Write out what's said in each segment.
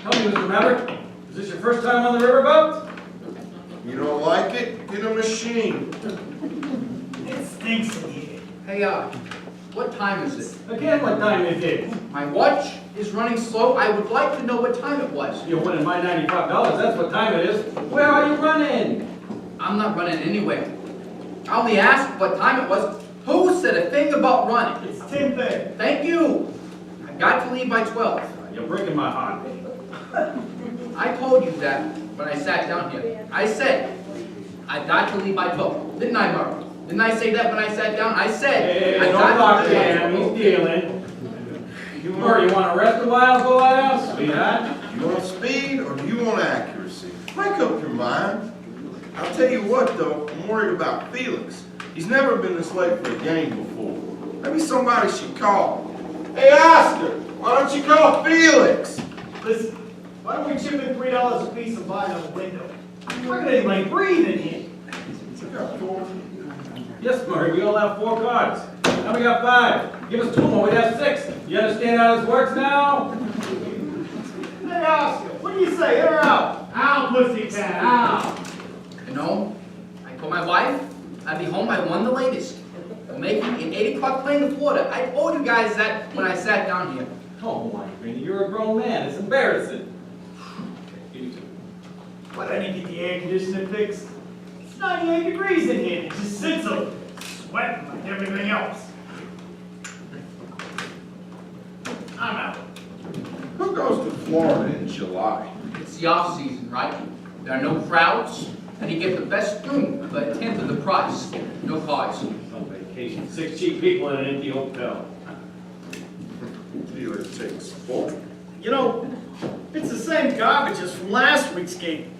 Tell me, Mr. Maverick, is this your first time on the riverboat? You don't like it? Get a machine. It stinks in here. Hey, what time is it? Again, what time is it? My watch is running slow. I would like to know what time it was. You're winning my $95, that's what time it is. Where are you running? I'm not running anywhere. I only asked what time it was. Who said a thing about running? It's 10:30. Thank you. I've got to leave by 12. You're breaking my heart. I told you that when I sat down here. I said, I've got to leave by 12. Didn't I, Murray? Didn't I say that when I sat down? I said, Hey, I don't got talk to to leave. him, he's dealing. Murray, you want to rest a while, go out, sweetheart? You want speed or do you want accuracy? Make up your mind. I'll tell you what though, I'm worried about Felix. He's never been this late for a game before. Maybe somebody should call. Hey Oscar, why don't you call Felix? Listen, why don't we chip in $3 a piece and buy another window? Look at anybody breathe in here. You got 4. Yes, Murray, we all have 4 cards. Now we got 5. Give us 2 more, we'd have 6. You understand how this works now? Hey, Oscar, what do you say? In or out? Out, pussycat, out. You know, I told my wife I'd be home by 1 the latest. We'll make it at 8 o'clock playing the quarter. I told you guys that when I sat down here. Oh, my Greenie, you're a grown man. It's embarrassing. You too. Why don't you get the air conditioning fixed? It's 98 degrees in here. It just sits over there, sweating like everything else. I'm out. Who goes to Florida in July? It's the off season, right? There are no crowds, and you get the best room for a tenth of the price. No cars. On vacation. 6 cheap people in an empty hotel. Felix takes 4. You know, it's the same garbage as from last week's game.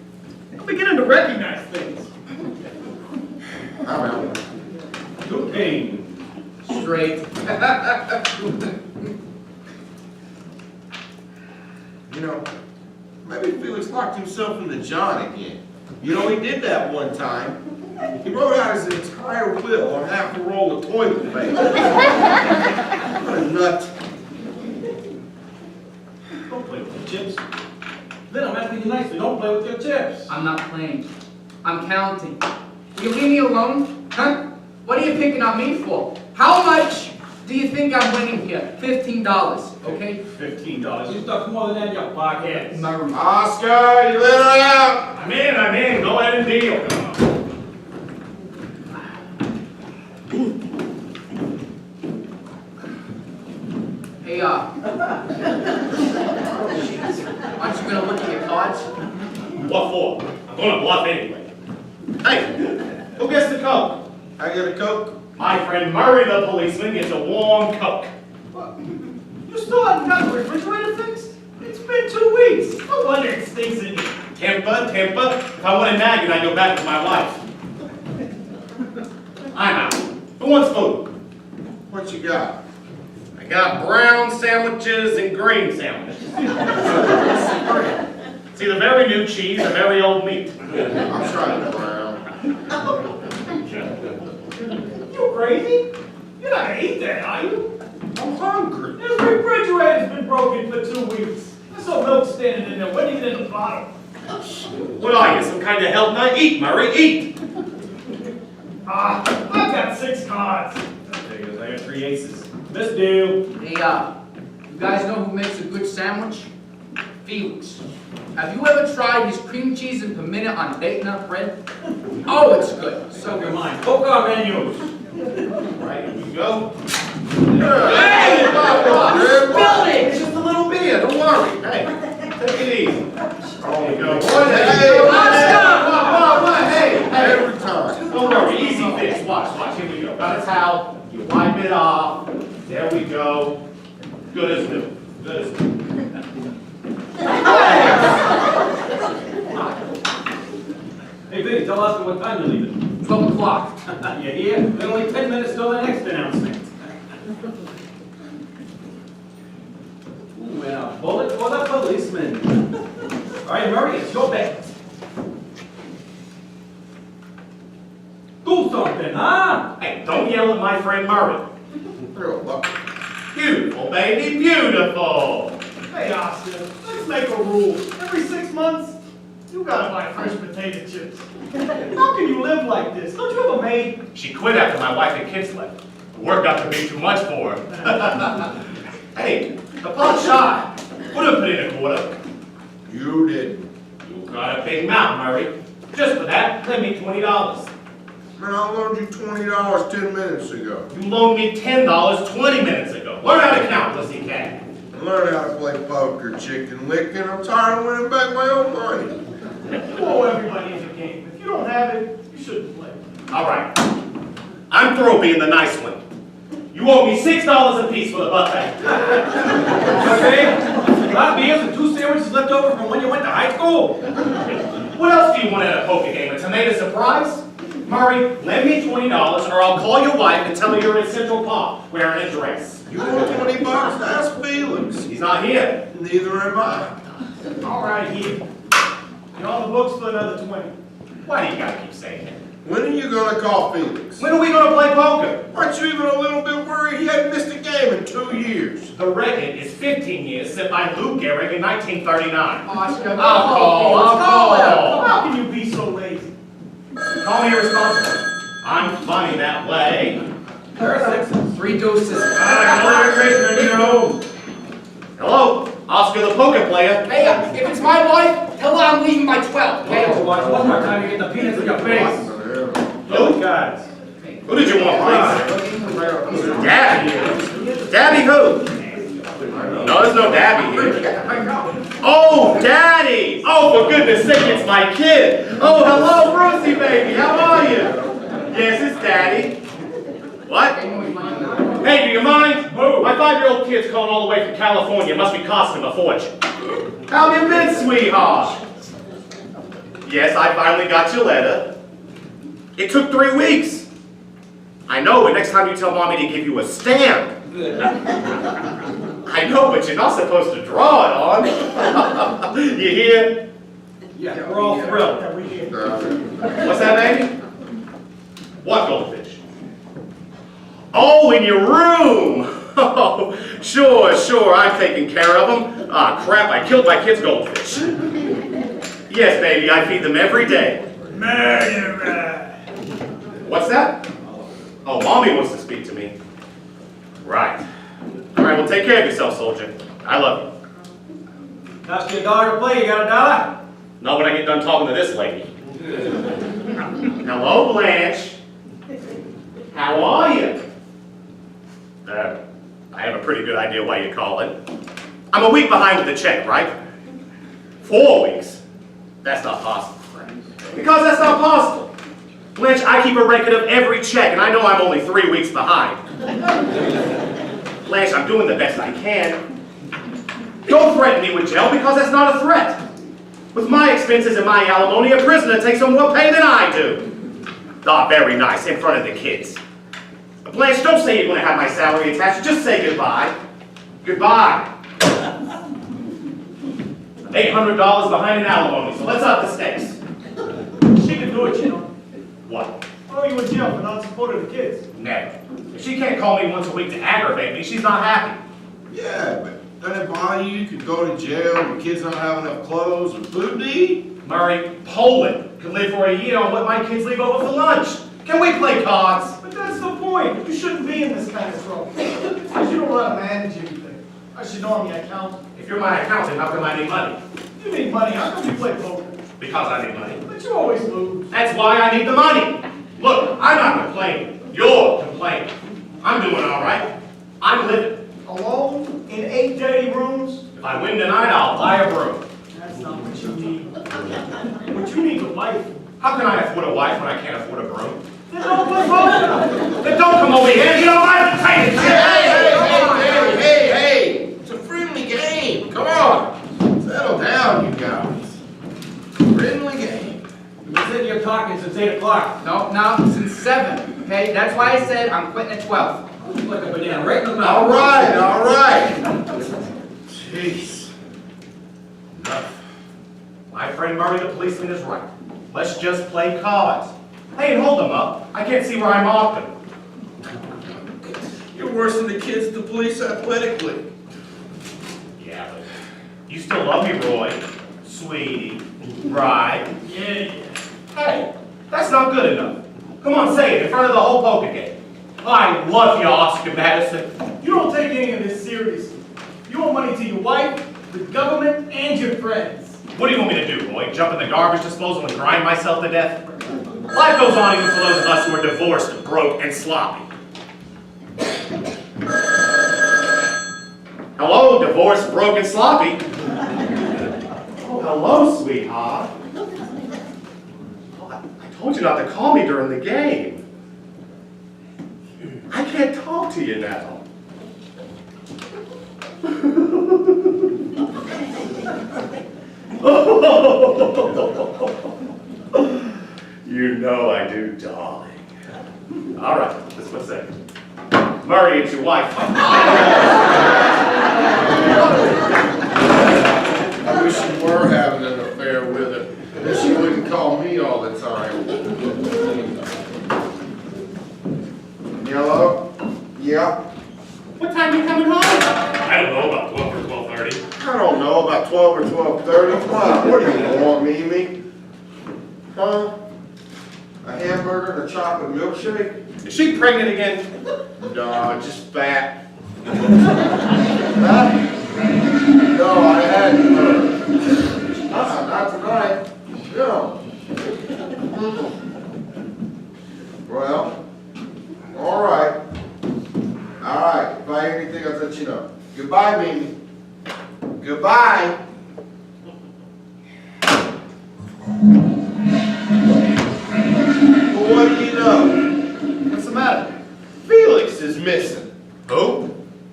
I'm beginning to recognize things. I'm out. Good game. Straight. You know, maybe Felix locked himself into John again. You know, he did that one time. He wrote out his entire will on half a roll of toilet paper. What a nut. Don't play with your chips. Then I'm asking you nicely, don't play with your chips. I'm not playing. I'm counting. Will you leave me alone? Huh? What are you picking on me for? How much do you think I'm winning here? $15, okay? $15. You stuck more than that in your pocket. Murray. Oscar, you let her out. I'm in. Go ahead and deal. Hey, aren't you gonna look at your cards? What for? I'm gonna bluff anyway. Hey, who gets the Coke? I get a Coke. My friend Murray the policeman gets a warm Coke. You still haven't got the refrigerator fixed? It's been 2 weeks. No wonder it stinks in here. Temper. If I want a nag, I go back with my wife. I'm out. Who wants food? What you got? I got brown sandwiches and green sandwiches. It's either very new cheese or very old meat. I'm trying to brown. You crazy? You're not gonna eat that, are you? I'm hungry. This refrigerator's been broken for 2 weeks. There's no milk standing in there. What even in the bottom? What are you, some kind of help nut? Eat, Murray, eat! I've got 6 cards. There goes, I got 3 aces. Miss deal. Hey, you guys know who makes a good sandwich? Felix. Have you ever tried his cream cheese and pimento on baked nut bread? Oh, it's good. So your mind. Coke our menus. Right, here we go. Hey! Spilling! It's just a little beer, don't worry. Hey, take it easy. Oh, you go. Hey, What? Hey, every time. don't worry, easy fix. Watch, here we go. Got a towel, you wipe it off. There we go. Good as new. Hey, Vinny, tell Oscar what time you're leaving. 12 o'clock. You hear? There's only 10 minutes till the next announcement. Ooh, and a bullet for the policeman. All right, Murray, it's your bet. Do something, huh? Hey, don't yell at my friend Murray. Real lucky. Beautiful, baby, beautiful. Hey, Oscar, let's Just make a rule. Every 6 months, you gotta buy fresh potato chips. How can you live like this? Don't you have a maid? She quit after my wife and kids left. The work got to be too much for her. Hey, the pot shot. Would have put in a quarter. You didn't. You got a big mouth, Murray. Just for that, lend me $20. Man, I loaned you $20 10 minutes ago. You loaned me $10 20 minutes ago. Learn how to count, pussy cat. I learned how to play poker, chicken lick, and I'm tired of winning back my own money. You owe everybody in the game. If you don't have it, you shouldn't play. All right. I'm through being the nice one. You owe me $6 apiece for the buffet. Okay? Hot meals and 2 sandwiches left over from when you went to high school? What else do you want at a poker game? A tomato surprise? Murray, lend me $20 or I'll call your wife and tell her you're in Central Park wearing a dress. You want $20? Ask Felix. He's not here. Neither am I. All right, here. You're on the books for another 20. Why do you gotta keep saying that? When are you gonna call Felix? When are we gonna play poker? Aren't you even a little bit worried? He hadn't missed a game in 2 years. The record is 15 years set by Lou Gehrig in 1939. Oscar, I'll call. How can you be so lazy? Call me irresponsible. I'm funny that way. There are 6. 3 deuces. Hello, Oscar the poker player. Hey, if it's my wife, tell her I'm leaving by 12, okay? Okay, watch one more time you get the peanuts in your face. Those guys. Who did you want, please? Dabby. Dabby who? No, there's no Dabby here. Oh, Daddy! Oh, for goodness sake, it's my kid. Oh, hello, Brucey baby. How are you? Yes, it's Daddy. What? Hey, do you mind? My 5-year-old kid's calling all the way from California. Must be costing him a fortune. How have you been, sweetheart? Yes, I finally got your letter. It took 3 weeks. I know, but next time you tell Mommy to give you a stamp. I know, but you're not supposed to draw it on. You hear? Yeah, we're all thrilled. Yeah, we did. What's that, baby? What goldfish? Oh, in your room! Oh, sure, I'm taking care of them. Ah, crap, I killed my kid's goldfish. Yes, baby, I feed them every day. Murderer. What's that? Oh, Mommy wants to speak to me. Right. All right, well, take care of yourself, soldier. I love you. Cost you $1 to play, you got $1? Not when I get done talking to this lady. Hello, Blanche. How are you? I have a pretty good idea why you're calling. I'm a week behind with the check, right? 4 weeks. That's not possible. Because that's not possible. Blanche, I keep a record of every check, and I know I'm only 3 weeks behind. Blanche, I'm doing the best I can. Don't threaten me with jail, because that's not a threat. With my expenses and my alimony, a prisoner takes on more pay than I do. Ah, very nice, in front of the kids. Blanche, don't say you're going to have my salary attached. Just say goodbye. Goodbye. $800 behind an alimony, so let's up the stakes. She can do it, you know. What? Throw you in jail for not supporting the kids. Never. If she can't call me once a week to aggravate me, she's not happy. Yeah, but doesn't it bother you? You could go to jail, your kids don't have enough clothes or food to eat. Murray, Poland could live for a year on what my kids leave over for lunch. Can we play cards? But that's the point. You shouldn't be in this kind of trouble. Because you don't know how to manage anything. I should know I'm your accountant. If you're my accountant, how come I need money? You need money. How come you play poker? Because I need money. But you always lose. That's why I need the money. Look, I'm not complaining. You're complaining. I'm doing all right. I'm living. Alone in 8 dirty rooms? If I win tonight, I'll buy a broom. That's not what you need. What you need is a wife. How can I afford a wife when I can't afford a broom? Then don't play poker. Then don't come over here. You don't have to take it. Hey! It's a friendly game. Come on. Settle down, you guys. Friendly game. You've been sitting here talking since 8 o'clock. No, since 7, okay? That's why I said I'm quitting at 12. Like a banana right in the mouth. All right. Jeez. My friend Murray the policeman is right. Let's just play cards. Hey, and hold them up. I can't see where I marked them. You're worse than the kids at the police athletic league. Yeah, but you You still love me, Roy. Sweetie. Right. Yeah. Hey, that's not good enough. Come on, say it in front of the whole poker game. I love you, Oscar Madison. You don't take any of this seriously. You owe money to your wife, the government, and your friends. What do you want me to do, Roy? Jump in the garbage disposal and grind myself to death? Life goes on even for those of us who are divorced, broke, and sloppy. Hello, divorced, broke, and sloppy. Oh, hello, sweetheart. Oh, I told you not to call me during the game. I can't talk to you now. You know I do, darling. All right, this one's it. Murray, it's your wife. I wish you were having an affair with her. Then she wouldn't call me all the time. Hello? Yeah? What time are you coming home? I don't know, about 12 or 12:30. I don't know, about 12 or 12:30. Come on, what do you want, Mimi? Huh? A hamburger and a chocolate milkshake? Is she pregnant again? No, just fat. Fat? No, I hadn't heard. Not tonight. No. Well, all right. All right, if I hear anything, I'll let you know. Goodbye, Mimi. Goodbye. Well, what do you know? What's the matter? Felix is missing. Who?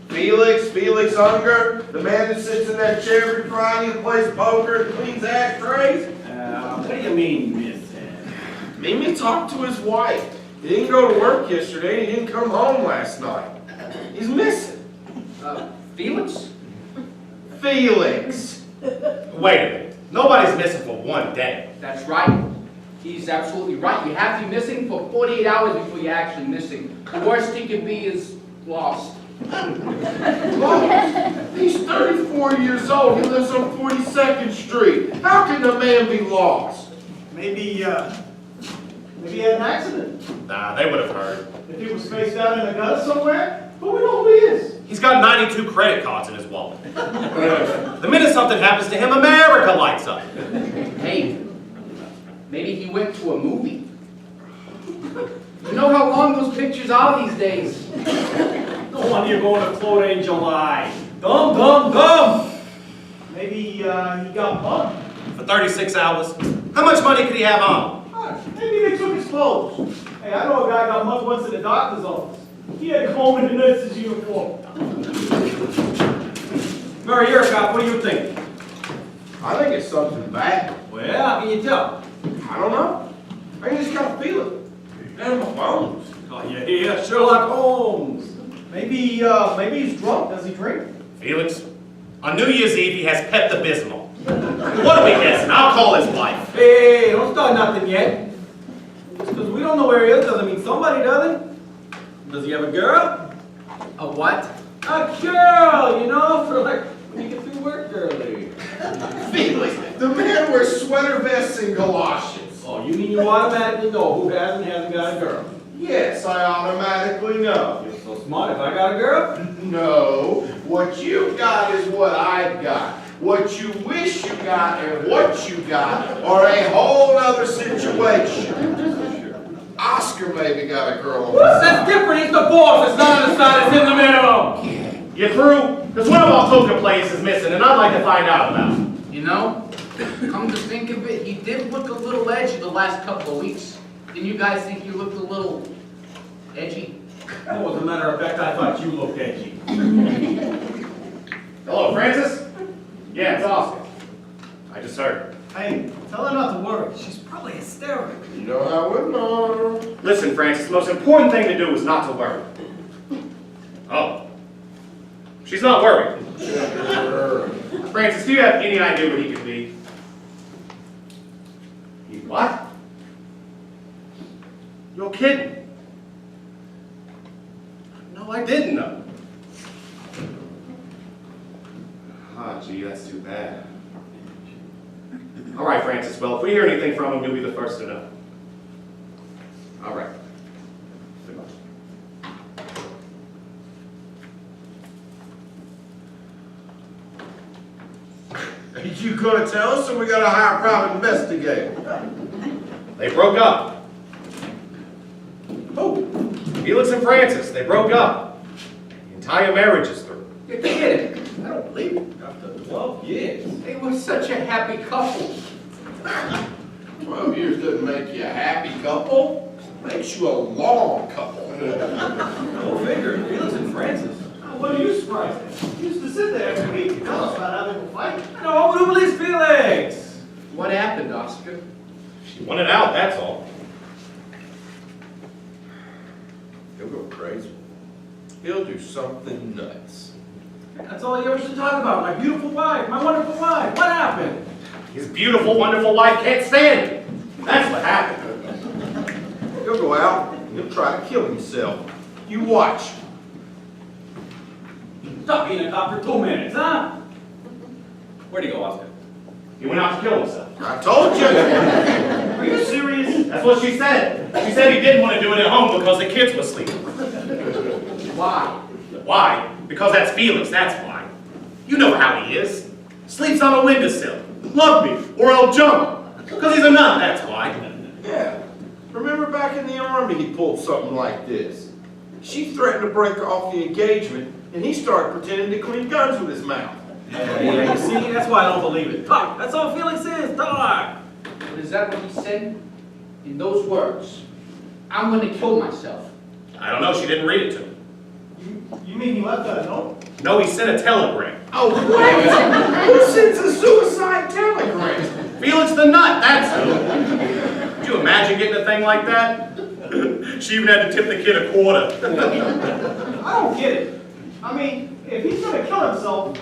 Felix Unger, the man that sits in that chair every Friday and plays poker and cleans ashtrays. What do you mean, missing? Mimi talked to his wife. He didn't go to work yesterday. He didn't come home last night. He's missing. Felix? Felix. Wait a minute. Nobody's missing for one day. That's right. He's absolutely right. You have to be missing for 48 hours before you're actually missing. The worst he can be is lost. Lost. He's 34 years old. He lives on 42nd Street. How can a man be lost? Maybe he had an accident. Nah, they would have heard. If he was face down in a gutter somewhere, who would know who he is? He's got 92 credit cards in his wallet. The minute something happens to him, America lights up. Hey, maybe he went to a movie. You know how long those pictures are these days. No wonder you're going to Florida in July. Dumb. Maybe he got mugged. For 36 hours. How much money could he have on? Maybe they took his clothes. Hey, I know a guy got mugged once in the doctor's office. He had to go home in the nurse's uniform. Murray, you're a cop. What do you think? I think it's something bad. Well, how can you tell? I don't know. I can just kind of feel it. And my bones. Oh, yeah, Sherlock Holmes. Maybe he's drunk. Does he drink? Felix, on New Year's Eve, he has Pepto-Bismol. What are we guessing? I'll call his wife. Hey, don't start nothing yet. Just because we don't know where he is doesn't mean somebody doesn't. Does he have a girl? A what? A girl, you know, for like when you get through work early. Felix, the man wears sweater vests and galoshes. Oh, you mean you automatically know who has and hasn't got a girl? Yes, I automatically know. You're so smart. If I got a girl? No, what you got is what I've got. What you wish you got and what you got are a whole other situation. Oscar maybe got a girl. That's different. He's the boss. It's not on the side. It's in the middle. You through? Because one of our poker players is missing, and I'd like to find out about it. You know, come to think of it, he did look a little edgy the last couple of weeks. Didn't you guys think you looked a little edgy? Oh, as a matter of fact, I thought you looked edgy. Hello, Francis? Yeah, it's Oscar. I just heard. Hey, tell her not to worry. She's probably hysterical. You know how we know. Listen, Francis, the most important thing to do is not to worry. Oh. She's not worried. Francis, do you have any idea what he could be? He what? You're kidding. No, I didn't know. Ah, gee, that's too bad. home, you'll be the first to know. All right. Goodbye. Ain't you gonna tell us, or we gotta hire a private investigator? They broke up. Who? Felix and Frances, they broke up. The entire marriage is through. You're kidding. I don't believe it. After 12 years. They were such a happy couple. 12 years doesn't make you a happy couple. Makes you a long couple. Go figure. Felix and Francis. What are you surprised at? You used to sit there every week and tell us about how they were fighting. No, who believes Felix? What happened, Oscar? She wanted out, that's all. He'll go crazy. He'll do something nuts. That's all you ever should talk about. My beautiful wife, my wonderful wife. What happened? His beautiful, wonderful wife can't stand him. That's what happened. He'll go out and he'll try to kill himself. You watch. Stop being a cop for 2 minutes, huh? Where'd he go, Oscar? He went out to kill himself. I told you. Are you serious? That's what she said. She said he didn't want to do it at home because the kids were sleeping. Why? Why? Because that's Felix, that's why. You know how he is. Sleeps on a windowsill. Love me, or I'll jump. Because he's a nut, that's why. Yeah. Remember back in the Army he pulled something like this. She threatened to break off the engagement and he started pretending to clean guns with his mouth. Yeah, you see, that's why I don't believe it. Talk. That's all Felix is. Talk. But is that what he said? In those words, I'm gonna kill myself. I don't know, she didn't read it to him. You mean he left that note? No, he sent a telegram. Oh, what? Who sends a suicide telegram? Felix the nut, that's who. Could you imagine getting a thing like that? She even had to tip the kid a quarter. I don't get it. I mean, if he's gonna kill himself,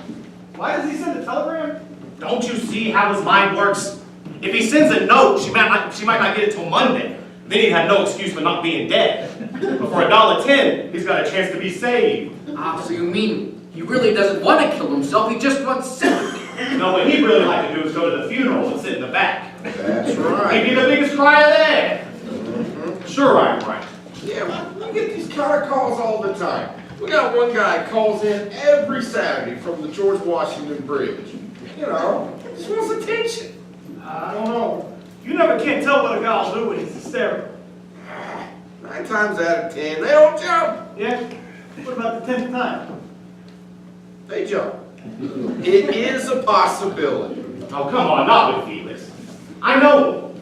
why does he send a telegram? Don't you see how his mind works? If he sends a note, she might not get it till Monday. Then he'd have no excuse for not being dead. But for $1.10, he's got a chance to be saved. Ah, so you mean he really doesn't want to kill himself, he just wants sympathy. No, what he'd really like to do is go to the funeral and sit in the back. That's He'd right. be the biggest crier there. Sure I'm right. Yeah, we get these kind of calls all the time. We got one guy calls in every Saturday from the George Washington Bridge. You know, just wants attention. I don't know. You never can tell what a guy will do when he's hysterical. 9 times out of 10, they don't jump. Yeah? What about the 10th time? They jump. It is a possibility. Oh, come on, not with Felix. I know him.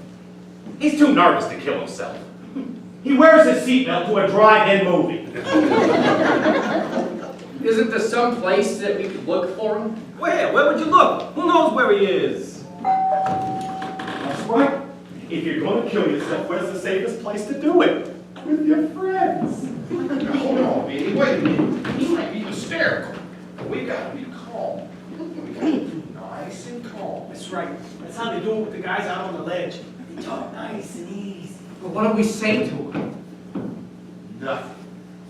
He's too nervous to kill himself. He wears his seatbelt to a drive-in movie. Isn't there some place that we could look for him? Where? Where would you look? Who knows where he is? That's right. If you're going to kill yourself, where's the safest place to do it? With your friends. Now, hold on, Benny. Wait a minute. He might be hysterical. We gotta be calm. We gotta be nice and calm. That's right. That's how they do it with the guys out on the ledge. They talk nice and easy. But what do we say to him? Nothing.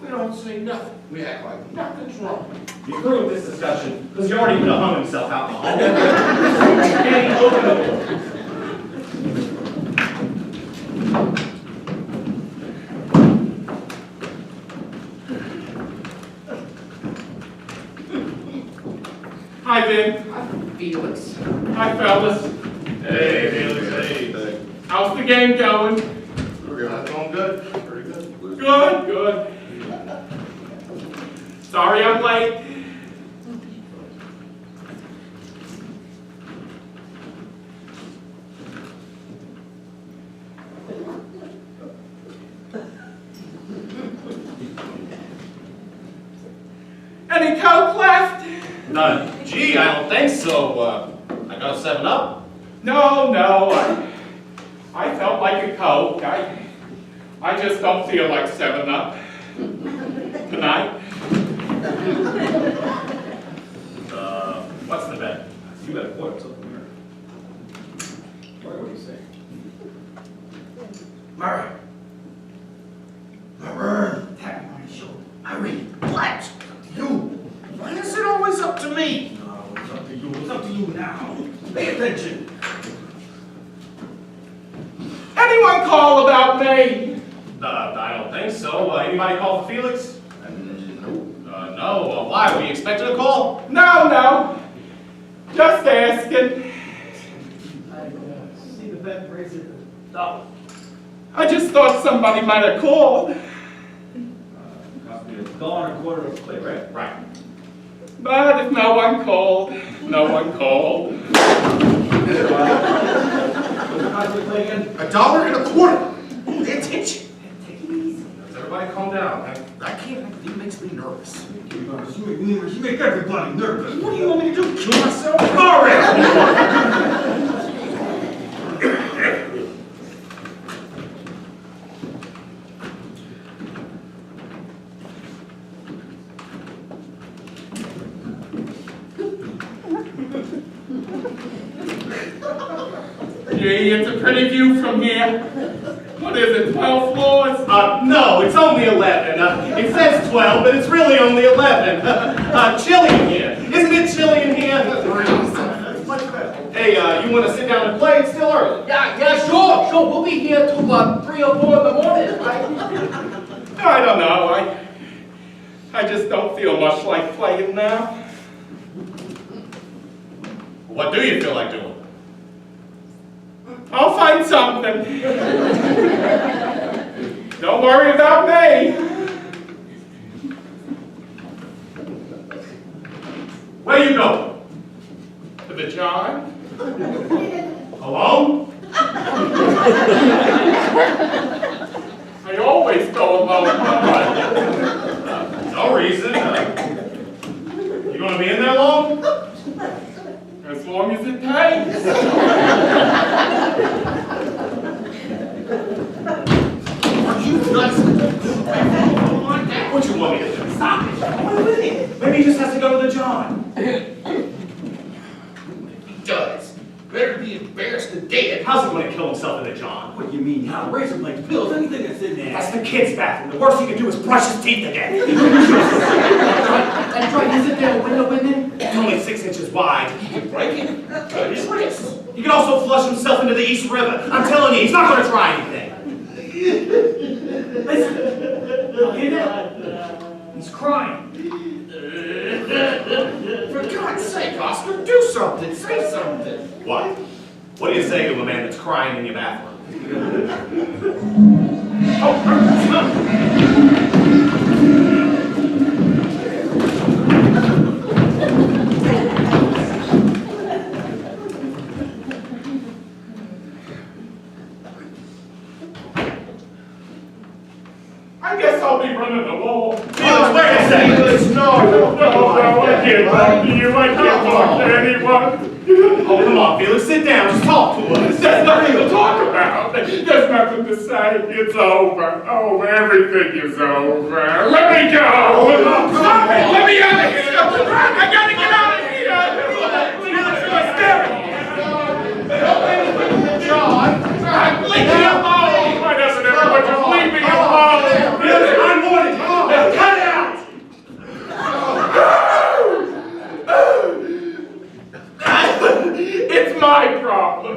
We don't say nothing. We act like nothing's wrong. You're through with this discussion, because he already could have hung himself out in the hall. Kenny, open the door. Hi, Ben. Hi, Felix. Hi, fellas. Hey, Felix. Hey. How's the game going? We're going good. Pretty good. Good, good. Sorry I'm late. Any Coke left? None. Gee, I don't think so. I got a 7-Up? No, I felt like a Coke. I just don't feel like 7-Up. Tonight? What's the bet? You got a point. It's up in there. What do you say? Murray. Murray. Tap me on the shoulder. Murray. What? You? Why is it always up to me? No, it's up to you. It's up to you now. Pay attention. anyone call about me? I don't think so. Anybody call for Felix? No. Why? Were you expecting a call? No. Just asking. See the bet raise it $1. I just thought somebody might have called. Must be $1.25 a play, right? Right. But if no one called, no one called. $1.25. Ooh, pay attention. Does everybody calm down? I can't, he makes me nervous. You make everybody nervous. What do you want me to do, kill myself? All right. Gee, it's a pretty view from here. What is it, 12 floors? No, it's only 11. It says 12, but it's really only 11. Chilly in here. Isn't it chilly in here? Hey, you want to sit down and play? It's still early. Yeah, sure. We'll be here till 3 or 4 in the morning, right? I don't know. I just don't feel much like playing now. What do you feel like doing? I'll find something. Don't worry about me. Where you going? To the John? Alone? I always go alone. No reason. You gonna be in there long? As long as it takes. Are you nuts? What you want me to do? Stop it. Maybe he just has to go to the John. He does. Better be embarrassed to death. How's he going to kill himself in the John? What do you mean, how? Razor blades, pills, anything that's in there. That's the kid's bathroom. The worst he can do is brush his teeth to death. And Troy, isn't there a window in there? It's only 6 inches wide. He can break it. Cut his wrist. He can also flush himself into the East River. I'm telling you, he's not going to try anything. Listen, hear that? He's crying. For God's sake, Oscar, do something. Say something. What? What do you say to a man that's crying in your bathroom? I guess I'll be running the wall. Felix, wait a second. Felix, no. I can't talk to you. I can't talk to anyone. Oh, come on, Felix, sit down. Just talk to us. There's nothing to talk about. There's nothing to say. It's over. Oh, everything is over. Let me go. Stop it. Let me out of here. I gotta get out of here. Felix, you're staring. John. Leave me alone. Why doesn't everyone just leave me alone? Felix, I'm warning you. Now cut it out. It's my problem.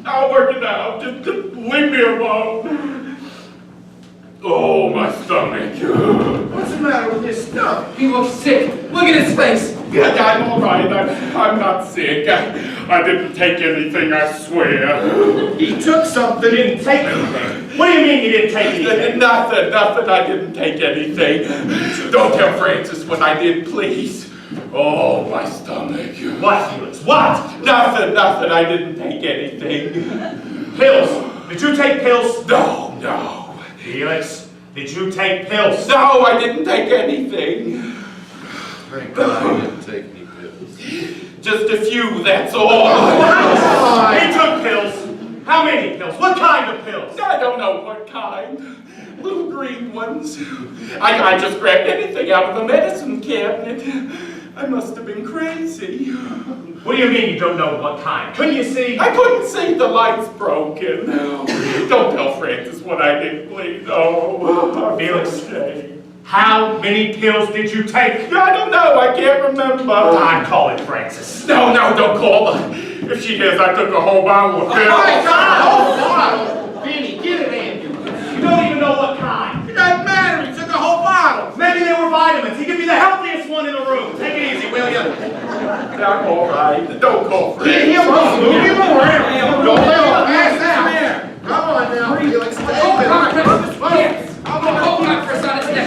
I'll work it out. Just leave me alone. Oh, my stomach. What's the matter with his stomach? He looks sick. Look at his face. I'm all right. I'm not sick. I didn't take anything, I swear. He took something. You didn't take anything. What do you mean you didn't take anything? Nothing. I didn't take anything. Don't tell Francis what I did, please. Oh, my stomach. What, Felix? What? Nothing. I didn't take anything. Pills. Did you take pills? No. Felix, did you take pills? No, I didn't take anything. Thank God he didn't take any pills. Just a few, that's all. He took pills. How many pills? What kind of pills? I don't know what kind. Little green ones. I just grabbed anything out of the medicine cabinet. I must have been crazy. What do you mean you don't know what kind? Couldn't you see? I couldn't see, the lights broken. Don't tell Francis what I did, please. Oh, I'm Felix. so ashamed. How many pills did you take? I don't know, I can't remember. I'm calling Francis. No, don't call her. If she hears I took a whole bottle of pills. Oh, my God! Oh, God! Benny, get I'm all right. Don't call for Get it. him up, move him around. Don't let him pass out. Come on now, Felix. Hold on, Yes. hold on, Chris, on his neck.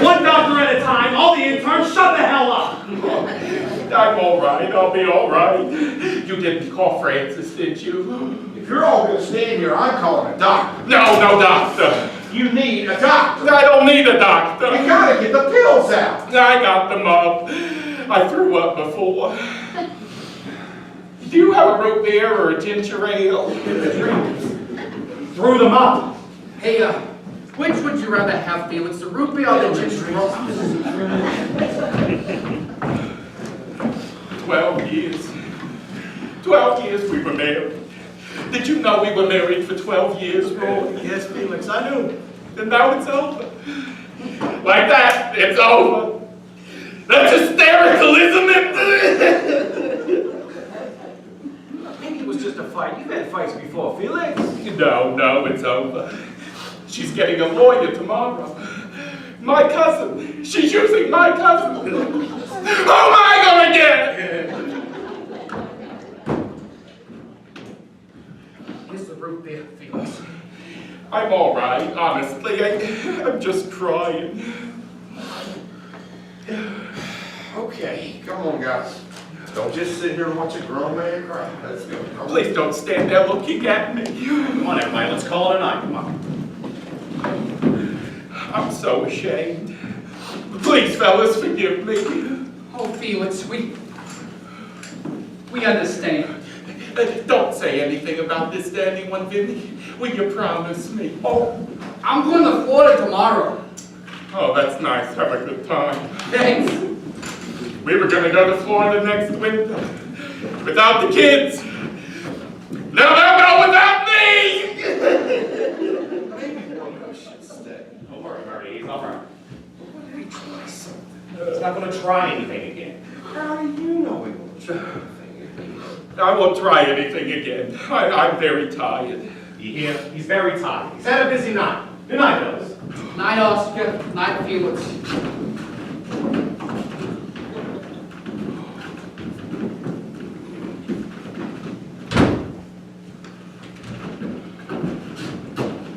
One doctor at a time, all the interns, shut the hell up! I'm all right. I'll be all right. You didn't call Francis, did you? If you're all gonna stand here, I'm calling a doctor. No, no doctor. You need a doctor. I don't need a doctor. You gotta get the pills out. I got them up. I threw up before. Do you have a root beer or a ginger ale? Threw them up. Hey, which would you rather have, Felix, the root beer or the ginger ale? 12 years. 12 years we were married. Did you know we were married for 12 years, Roy? Yes, Felix, I knew. And now it's over. Like that, it's over. That's hysterical, isn't it? Maybe it was just a fight. You've had fights before, Felix. No, it's over. She's getting a lawyer tomorrow. My cousin. She's using my cousin. Who am I gonna get? Here's the root beer, Felix. I'm all right, honestly. I'm just crying. Okay, come on, guys. Don't just sit here and watch a grown man cry. Let's go. Come on. Please don't stand there looking at me. Come on, everybody, let's call it a night. Come on. I'm so ashamed. Please, fellas, forgive me. Oh, Felix, we understand. Don't say anything about this to anyone, Vinny. Will you promise me? Oh, I'm going to Florida tomorrow. that's nice. Have a good time. Thanks. We were gonna go to Florida next winter. Without the kids. Now they'll go without me! Maybe one of us should stay. Don't worry, Murray, he's all right. He's not gonna try anything again. How do you know he won't try anything? I won't try anything again. I'm very tired. You hear? He's very tired. He's had a busy night. Good night, fellas. Night, Oscar. Night, Felix.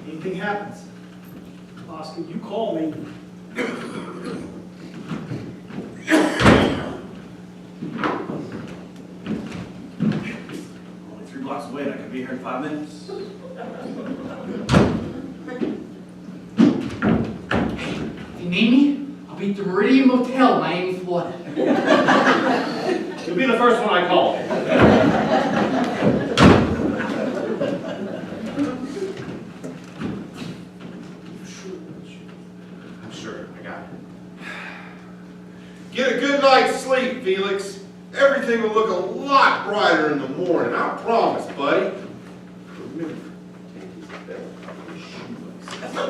Anything happens, Oscar, you call me. Only 3 blocks away and I can be here in 5 minutes. If you need me, I'll be at the Meridian Motel, Miami, Florida. You'll be the first one I call. I'm sure. I got it. Get a good night's sleep, Felix. Everything will look a lot brighter in the morning, I promise, buddy. Remember, take his belt off his shoelaces.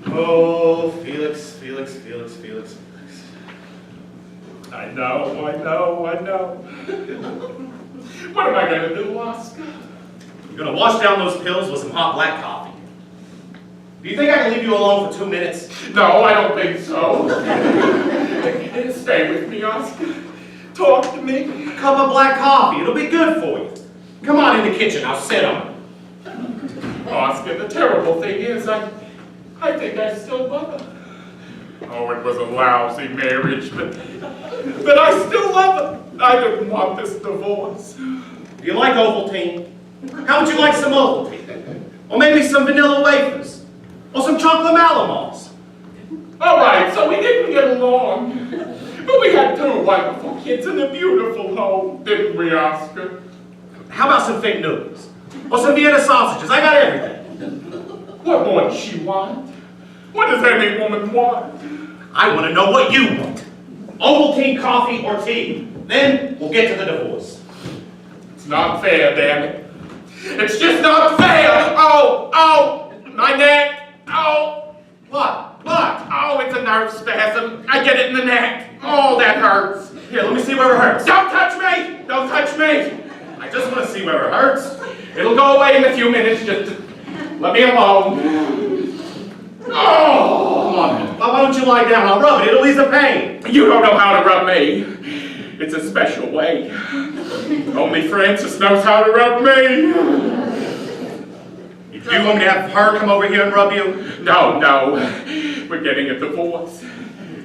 Oh, Felix. I know. What am I gonna do, Oscar? You're gonna wash down those pills with some hot black coffee. Do you think I can leave you alone for 2 minutes? No, I don't think so. Stay with me, Oscar. Talk to me. Cup of black coffee. It'll be good for you. Come on in the kitchen. I'll sit on it. Oscar, the terrible thing is, I think I still love her. Oh, it was a lousy marriage, but I still love her. I didn't want this divorce. Do you like Ovaltine? How would you like some Ovaltine? Or maybe some vanilla wafers? Or some chocolate Malamals? All right, so we didn't get along, but we had 2 wonderful kids and a beautiful home, didn't we, Oscar? How about some fake noodles? Or some Vienna sausages? I got everything. What more does she want? What does any woman want? I want to know what you want. Ovaltine, coffee, or tea. Then we'll get to the divorce. It's not fair, damn it. It's just not fair! Oh, my neck! Oh! What? Oh, it's a nerve spasm. I get it in the neck. Oh, that hurts. Here, let me see where it hurts. Don't touch me! Don't touch me! I just want to see where it hurts. It'll go away in a few minutes. Just let me alone. Oh! Come on, why don't you lie down? I'll rub it, it'll ease the pain. You don't know how to rub me. It's a special way. Only Frances knows how to rub me. You want me to have her come over here and rub you? No, we're getting a divorce.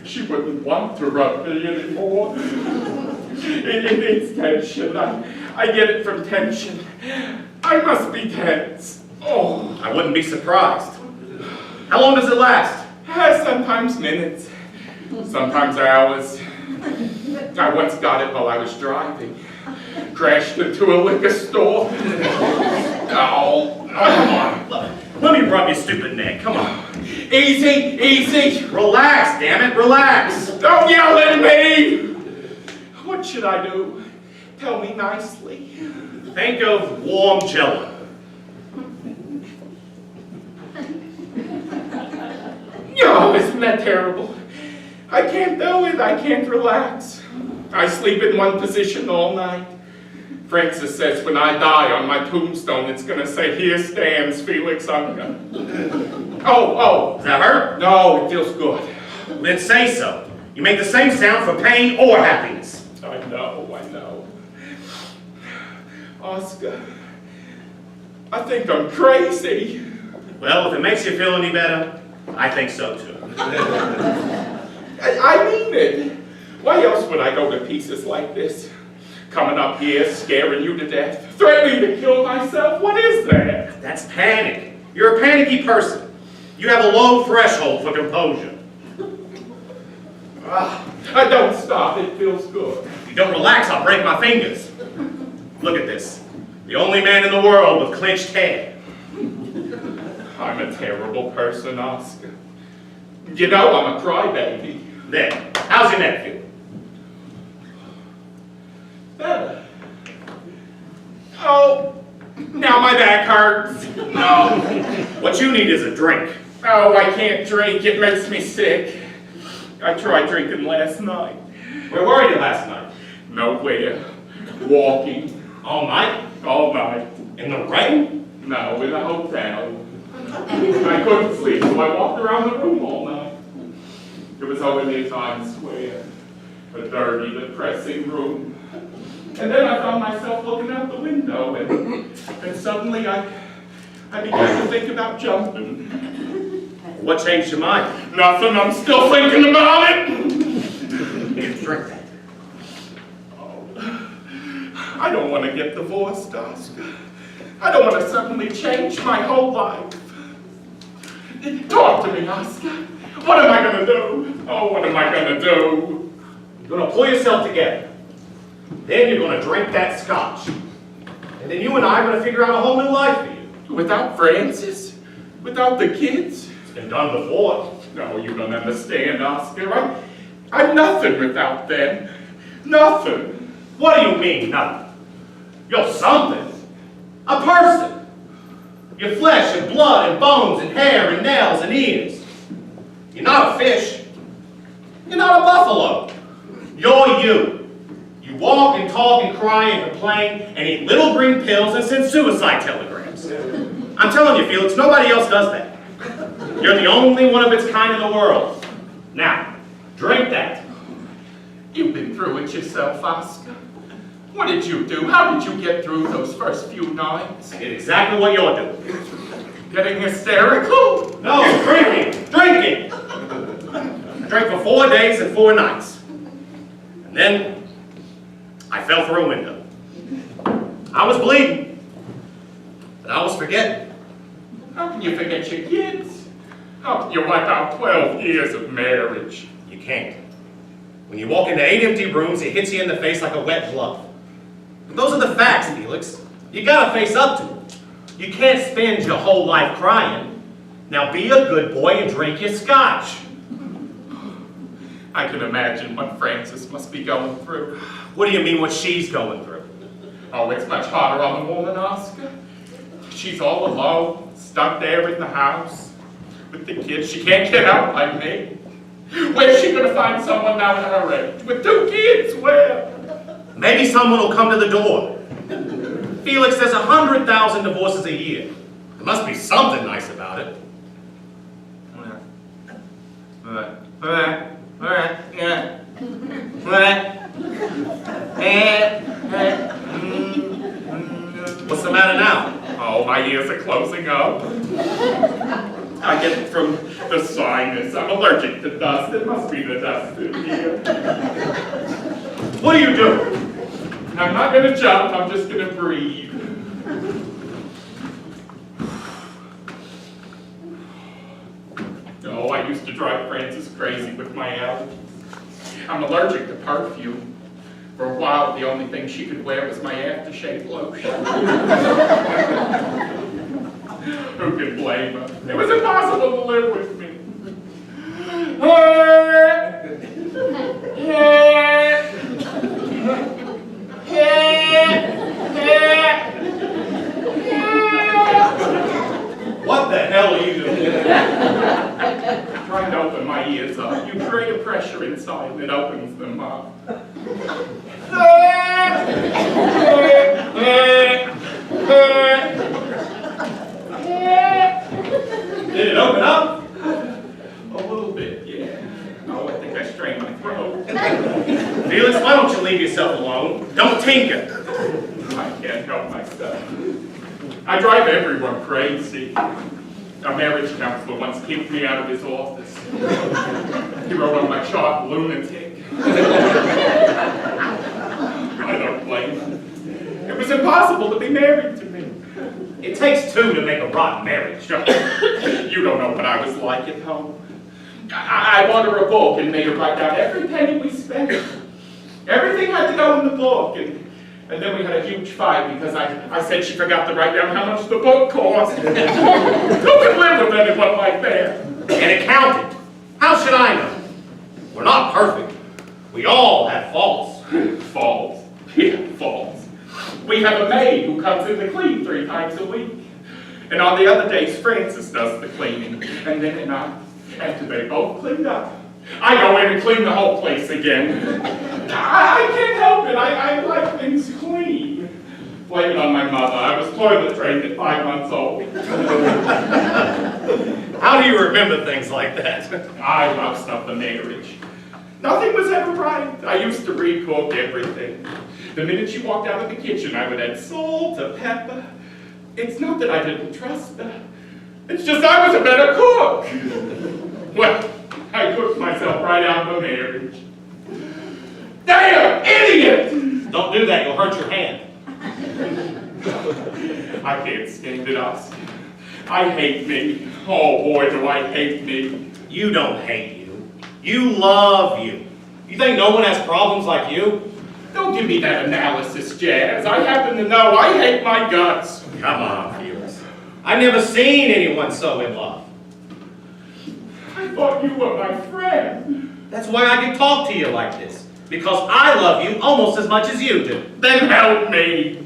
She wouldn't want to rub me anymore. It's tension. I get it from tension. I must be tense. Oh. I wouldn't be surprised. How long does it last? Sometimes minutes, sometimes hours. I once got it while I was driving. Crashed into a liquor store. Oh, come on. Let me rub your stupid neck, come on. Easy. Relax, damn it, relax. Don't yell at me. What should I do? Tell me nicely. Think of warm Jello. Oh, isn't that terrible? I can't do it. I can't relax. I sleep in one position all night. Francis says when I die on my tombstone, it's going to say, "Here stands Felix Unger." Oh. Does that hurt? No, it feels good. Then say so. You make the same sound for pain or happiness. I know. Oscar, I think I'm crazy. Well, if it makes you feel any better, I think so too. I mean it. Why else would I go to pieces like this? Coming up here, scaring you to death, threatening to kill myself? What is that? That's panic. You're a panicky person. You have a low threshold for composure. I don't stop. It feels good. If you don't relax, I'll break my fingers. Look at this. The only man in the world with clenched hair. I'm a terrible person, Oscar. You know I'm a crybaby. There. How's your neck feel? Better. Oh, now my back hurts. No. What you need is a drink. Oh, I can't drink. It makes me sick. I tried drinking last night. Where were you last night? Nowhere. Walking. All night? All night. In the rain? No, in a hotel. I couldn't sleep, so I walked around the room all night. It was over near Times Square. A dirty, depressing room. And then I found myself looking out the window, and suddenly I began to think about jumping. What changed your mind? Nothing, I'm still thinking about it! Here, drink that. I don't want to get divorced, Oscar. I don't want to suddenly change my whole life. Talk to me, Oscar. What am I going to do? Oh, what am I going to do? You're going to pull yourself together. Then you're going to drink that scotch. And then you and I are going to figure out a whole new life for you. Without Francis? Without the kids? It's been done before. No, you don't understand, Oscar. I'm nothing without them. Nothing. What do you mean, nothing? You're something. A person. You're flesh and blood and bones and hair and nails and ears. You're not a fish. You're not a buffalo. You're you. You walk and talk and cry and complain and eat little green pills and send suicide telegrams. I'm telling you, Felix, nobody else does that. You're the only one of its kind in the world. Now, drink that. You've been through it yourself, Oscar. What did you do? How did you get through those first few nights? I did exactly what you're doing. Getting hysterical? No, drinking. I drank for 4 days and 4 nights. And then I fell through a window. I was bleeding, but I was forgetting. How can you forget your kids? How can you wipe out 12 years of marriage? You can't. When you walk into 8 empty rooms, it hits you in the face like a wet glove. But those are the facts, Felix. You gotta face up to them. You can't spend your whole life crying. Now be a good boy and drink your scotch. I can imagine what Frances must be going through. What do you mean what she's going through? Oh, it's much harder on the woman, Oscar. She's all alone, stuck there in the house with the kids. She can't get out like me. Where's she gonna find someone now at her age? With 2 kids, where? Maybe someone will come to the door. Felix, there's 100,000 divorces a year. There must be something nice about it. Well, What's the matter now? Oh, my ears are closing up. I get it from the sinus. I'm allergic to dust. It must be the dust in here. What are you doing? I'm not gonna jump, I'm just gonna breathe. Oh, I used to drive Frances crazy with my allergies. I'm allergic to perfume. For a while, the only thing she could wear was my aftershave lotion. Who can blame her? It was impossible to live with me. What the hell are you doing? Trying to open my ears up. You create a pressure inside that opens them up. Did it open up? A little bit, yeah. Oh, I think I strained my throat. Felix, why don't you leave yourself alone? Don't tinker. I can't help myself. I drive everyone crazy. A marriage counselor once kicked me out of his office. He wrote on my chalk, lunatic. I don't blame him. It was impossible to be married to me. It takes two to make a rotten marriage. You don't know what I was like at home. I bought her a book and made her write down every penny we spent. Everything had to go in the book, and then we had a huge fight because I said she forgot to write down how much the book cost. Who can live with anyone like that? An accountant. How should I know? We're not perfect. We all have faults. Faults. Yeah, faults. We have a maid who comes in to clean 3 times a week. And on the other days, Frances does the cleaning. And then at night, after they both cleaned up, I go in and clean the whole place again. I can't help it. I like things clean. Blame it on my mother. I was toilet trained at 5 months old. How do you remember things like that? I lost up the marriage. Nothing was ever right. I used to recook everything. The minute she walked out of the kitchen, I would add salt or pepper. It's not that I didn't trust her. It's just I was a better cook. Well, I cooked myself right out of the marriage. Damn, idiot! Don't do that, you'll hurt your hand. I can't stand it, Oscar. I hate me. Oh boy, do I hate me. You don't hate you. You love you. You think no one has problems like you? Don't give me that analysis, Jazz. I happen to know I hate my guts. Come on, Felix. I've never seen anyone so in love. I thought you were my friend. That's why I can talk to you like this. Because I love you almost as much as you do. Then help me.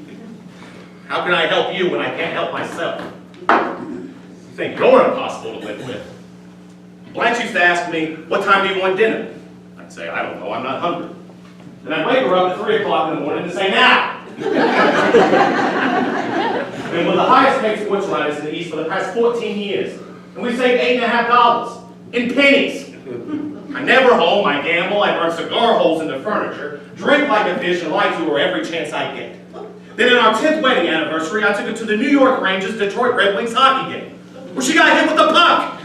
How can I help you when I can't help myself? You think you're impossible to live with. Blanche used to ask me, what time do you want dinner? I'd say, I don't know, I'm not hungry. Then I'd wake her up at 3 o'clock in the morning and say, now! And we're the highest paid sports writers in the East for the past 14 years. And we saved $8.50 in pennies. I never home, I gamble, I burn cigar holes into furniture, drink like a fish, and lie to her every chance I get. Then in our 10th wedding anniversary, I took her to the New York Rangers Detroit Red Wings hockey game, where she got hit with the puck.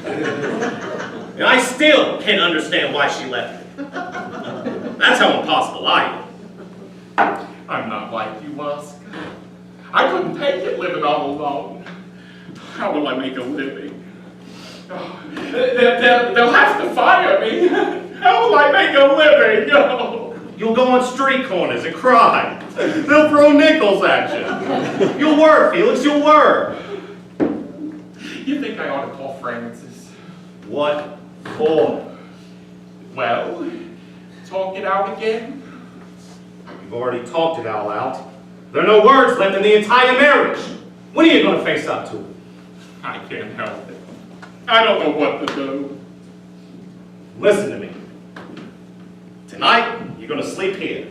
And I still can't understand why she left me. That's how impossible I am. I'm not like you, Oscar. I couldn't take it living all alone. How will I make a living? Oh, they'll have to fire me. How will I make a living? Oh. You'll go on street corners and cry. They'll throw nickels at you. You'll work, Felix, you'll work. You think I ought to call Frances? What for? Well, talk it out again. You've already talked it all out. There are no words left in the entire marriage. When are you going to face up to it? I can't help it. I don't know what to do. Listen to me. Tonight, you're going to sleep here.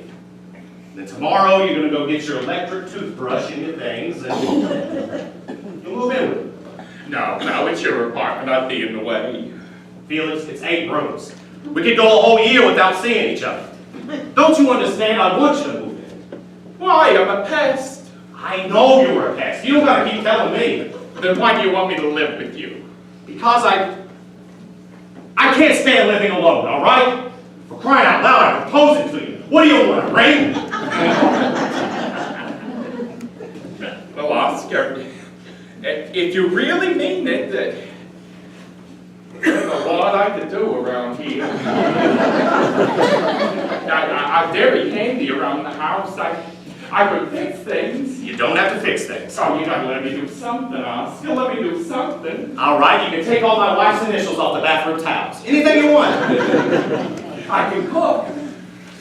Then tomorrow, you're going to go get your electric toothbrush and your things, and you'll move in with it. No, it's your apartment. I'd be in the way. Felix, it's 8 rooms. We could go a whole year without seeing each other. Don't you understand? I want you to move in. Why? I'm a pest. I know you're a pest. You don't gotta keep telling me. Then why do you want me to live with you? Because I can't stand living alone, all right? For crying out loud, I'm proposing to you. What do you want, a ring? Well, Oscar, if you really mean it, there's a lot I could do around here. I'm very handy around the house. I could fix things. You don't have to fix things. Oh, you gotta let me do something, Oscar. Let me do something. All right, you can take all my wife's initials off the bathroom towels. Anything you want. I can cook.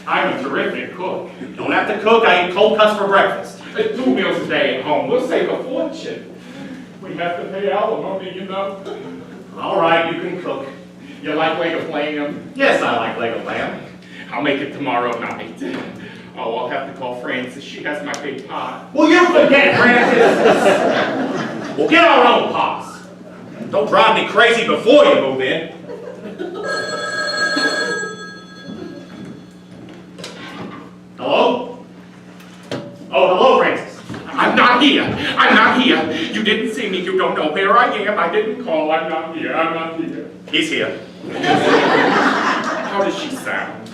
I'm a terrific cook. You don't have to cook. I eat cold cuts for breakfast. 2 meals a day at home. We'll save a fortune. We have to pay alimony, you know. All right, you can cook. You like Lego Lamb? Yes, I like Lego lamb. I'll make it tomorrow night. Oh, I'll have to call Frances. She has my big pot. Will you forget, Francis? We'll get our own pots. Don't drive me crazy before you move in. Hello? Oh, hello, Francis. I'm not here. I'm not here. You didn't see me. You don't know where I am. I didn't call. I'm not here. I'm not here. He's here. How does she sound?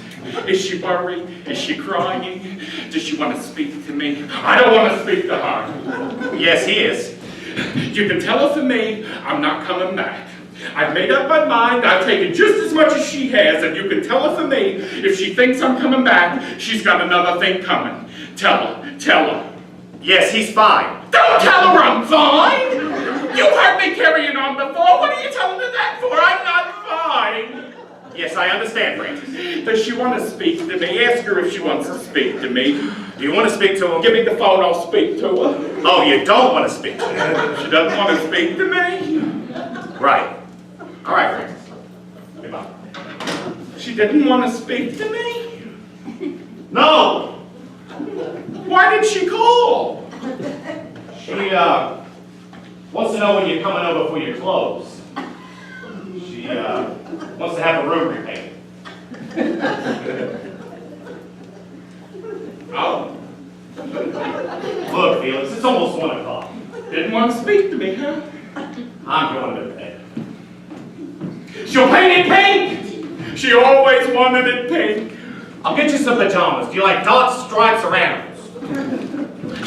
Is she worried? Is she crying? Does she want to speak to me? I don't want to speak to her. Yes, he is. You can tell her for me, I'm not coming back. I've made up my mind, I've taken just as much as she has, and you can tell her for me, if she thinks I'm coming back, she's got another thing coming. Tell her. Yes, he's fine. Don't tell her I'm fine! You heard me carrying on before, what are you telling her that for? I'm not fine! Yes, I understand, Francis. Does she want to speak to me? Ask her if she wants to speak to me. Do you want to speak to him? Give me the phone, I'll speak to her. Oh, you don't want to speak to him? She doesn't want to speak to me. Right. All right, Francis. Goodbye. She didn't want to speak to me? No! Why did she call? She, wants to know when you're coming over for your clothes. She, wants to have a room repainted. Oh, Look, Felix, it's almost 1 o'clock. didn't want to speak to me, huh? I'm going to bed. She'll paint it pink! She always wanted it pink. I'll get you some pajamas. Do you like dots, stripes, or animals?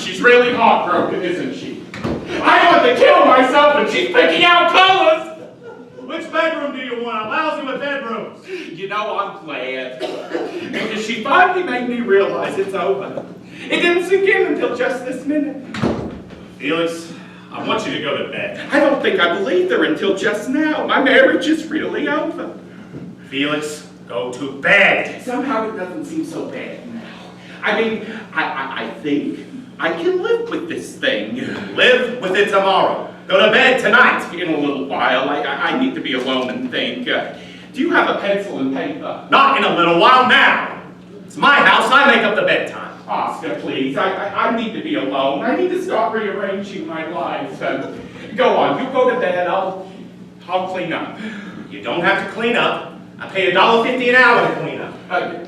She's really heartbroken, isn't she? I want to kill myself and she's picking out colors! Which bedroom do you want? I'm lousy with bedrooms. You know, I'm glad. Because she finally made me realize it's over. It didn't sink in until just this minute. Felix, I want you to go to bed. I don't think I believed her until just now. My marriage is really over. Felix, go to bed. Somehow it doesn't seem so bad now. I mean, I think I can live with this thing. Live with it tomorrow. Go to bed tonight. In a little while, I need to be alone and think. Do you have a pencil and paper? Not in a little while now. It's my house. I make up the bedtime. Oscar, please. I need to be alone. I need to start rearranging my life. Go on. You go to bed. I'll clean up. You don't have to clean up. I pay $1.50 an hour to clean up.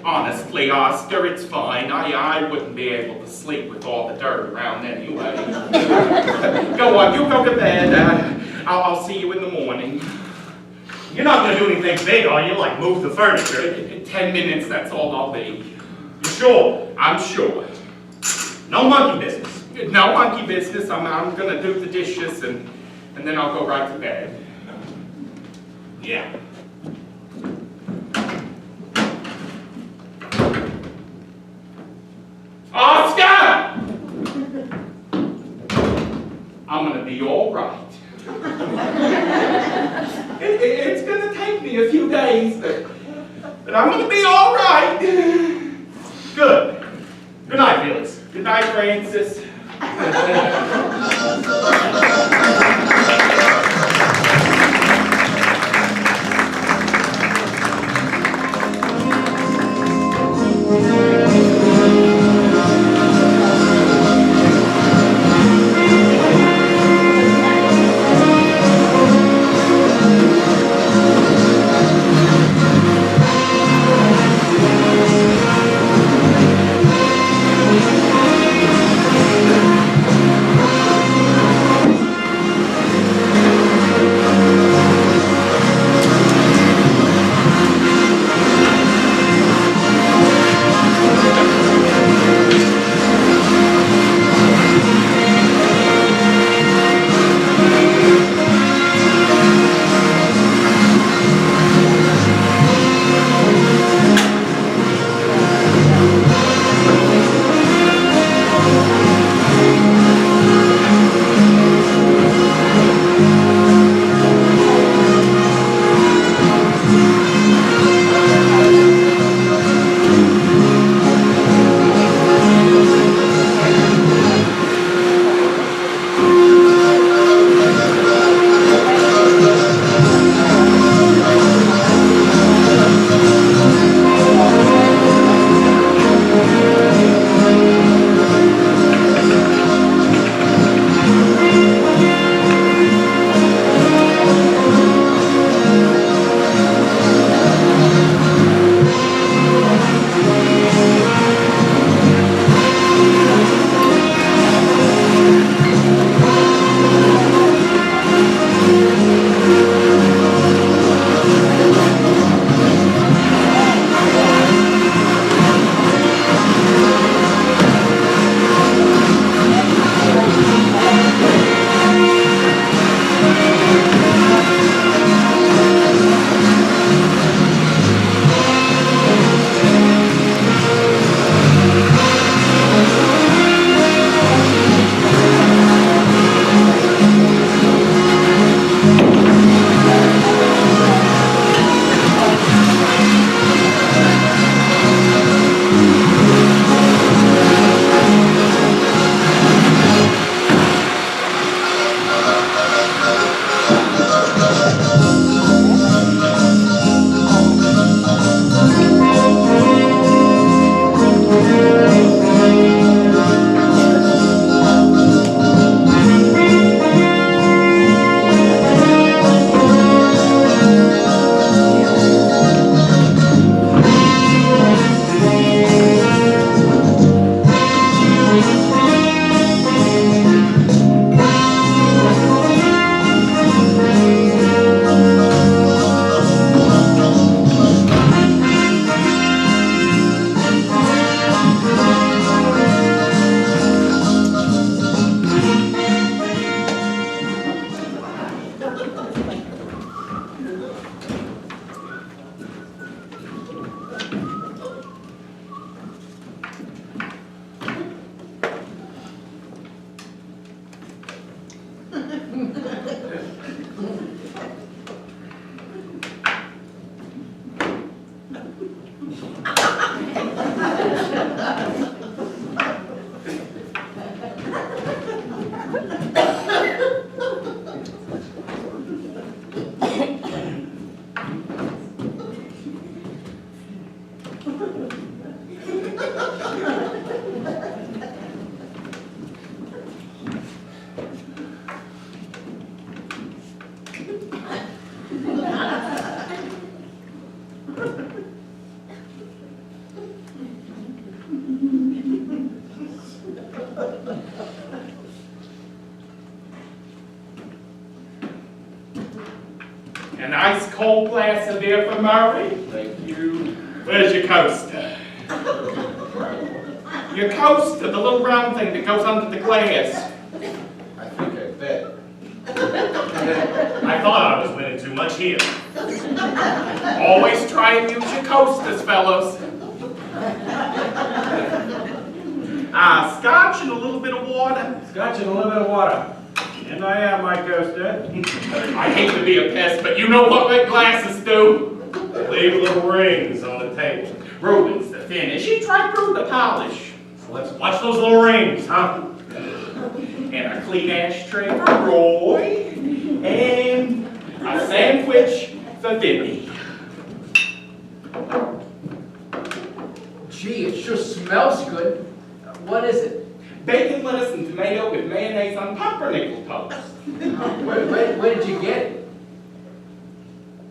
Honestly, Oscar, it's fine. I wouldn't be able to sleep with all the dirt around anyway. Go on, you go to bed. I'll see you in the morning. You're not going to do anything big, are you? Like move the furniture? 10 minutes, that's all I'll be. You sure? I'm sure. No monkey business. No monkey business. I'm gonna do the dishes and then I'll go right to bed. Yeah. Oscar! I'm gonna be all right. It's gonna take me a few days, but I'm gonna be all right. Good. Good night, Felix. Good night, Francis. An ice cold glass of beer for Murray. Thank you. Where's your coaster? Your coaster, the little round thing that goes under the glass. I think I bet. I thought I was winning too much here. Always try and use your coasters, fellows. Scotch and a little bit of water. Scotch and a little bit of water. And I am my coaster. I hate to be a pest, but you know what red glasses do? Leave little rings on the table. Ruins the finish. You try through the polish. So let's watch those little rings, huh? And a clean ashtray for Roy. And a sandwich for Vinny. Gee, it sure smells good. What is it? Bacon, lettuce, and tomato with mayonnaise on pumpernickel toast. Where did you get it?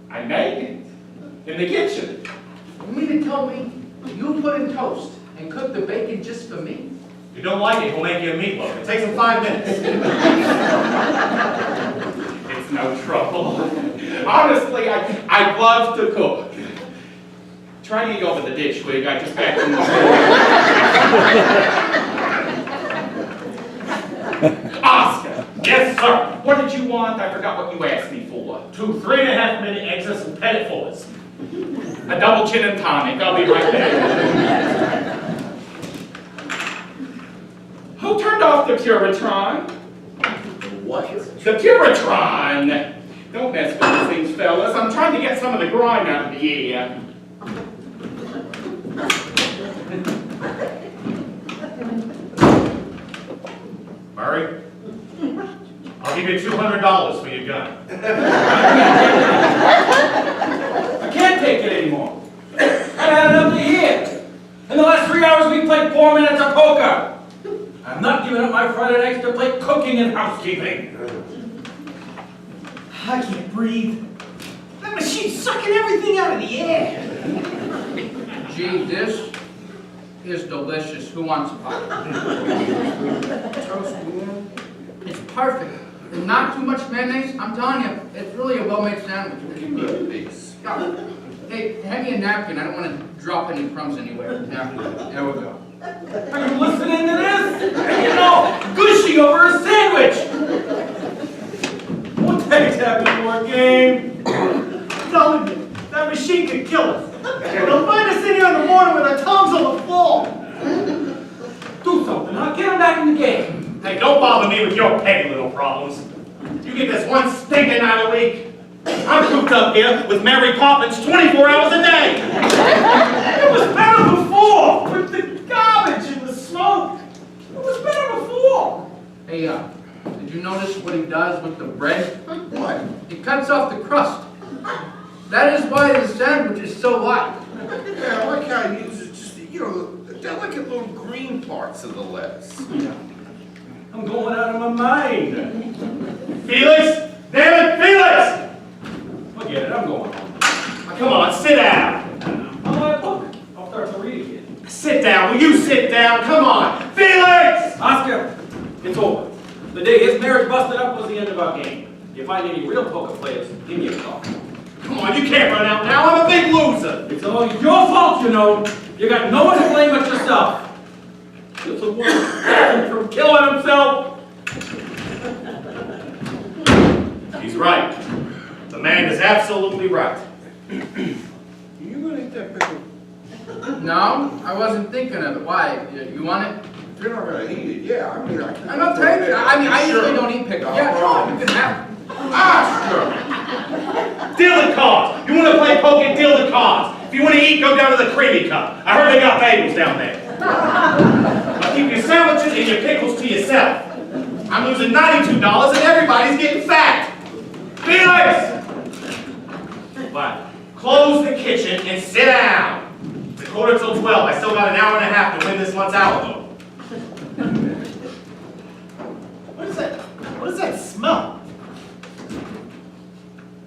I made it. In the kitchen. You mean to tell me you put in toast and cooked the bacon just for me? If you don't like it, we'll make you a meatloaf. It takes them 5 minutes. It's no trouble. Honestly, I love to cook. Try to eat over the ditch, Wig. I just vacuumed the floor. Oscar! Yes, sir. What did you want? I forgot what you asked me for. 2 3.5-minute eggs and some pettit fours. A double gin and tonic. I'll be right back. Who turned off the Puritron? What? The Puritron! Don't mess with these things, fellas. I'm trying to get some of the grime out of the air. Murray, I'll give you $200 for your gun. I can't take it anymore. I've had enough to hear. In the last 3 hours, we played 4 minutes of poker. I'm not giving up my Friday nights to play cooking and housekeeping. I can't breathe. That machine's sucking everything out of the air. Gee, this is delicious. Who wants a bite? Toast warm? It's perfect. And not too much mayonnaise. I'm telling you, it's really a well-made sandwich. Give me a piece. Yeah. Hey, hand me a napkin. I don't want to drop any crumbs anywhere. Yeah, there we go. Are you listening to this? You know, gushy over a sandwich. What takes having more game? Telling you, that machine could kill us. They'll find us in here in the morning with our tongues on the floor. Do something, huh? Get him back in the game. Hey, don't bother me with your petty little problems. You get this one stinking night a week. I'm cooped up here with Mary Poppins 24 hours a day. It was better before, with the garbage and the smoke. It was better before. Hey, did you notice what he does with the bread? What? He cuts off the crust. That is why the sandwich is so light. Yeah, I like how he uses just, the delicate little green parts of the lettuce. I'm going out of my mind. Felix! Damn it, Felix! Forget it, I'm going home. Come on, sit down. I'm my book. I'll start to read again. Sit down. Will you sit down? Come on. Felix! Oscar, it's over. The day his marriage busted up was the end of our game. If you find any real poker players, give me a call. Come on, you can't run out now. I'm a big loser. It's all your fault, you know. You got no one to blame but yourself. Just a one from killing himself. He's right. The man is absolutely right. You gonna eat that pickle? No, I wasn't thinking of it. Why? You want it? if you're not gonna eat it, yeah, I mean, I can. I'm not taking it. I mean, I usually don't eat pickles. Yeah, sure, you can have it. Oscar! Deal the cards. You want to play poker? Deal the cards. If you want to eat, go down to the creamy cup. I heard they got bagels down there. Now keep your sandwiches and your pickles to yourself. I'm losing $92 and everybody's getting fat. Felix! What? Close the kitchen and sit down. It's 11:45. I still got an hour and a half to win this month's Alamo. What is that? What does that smell?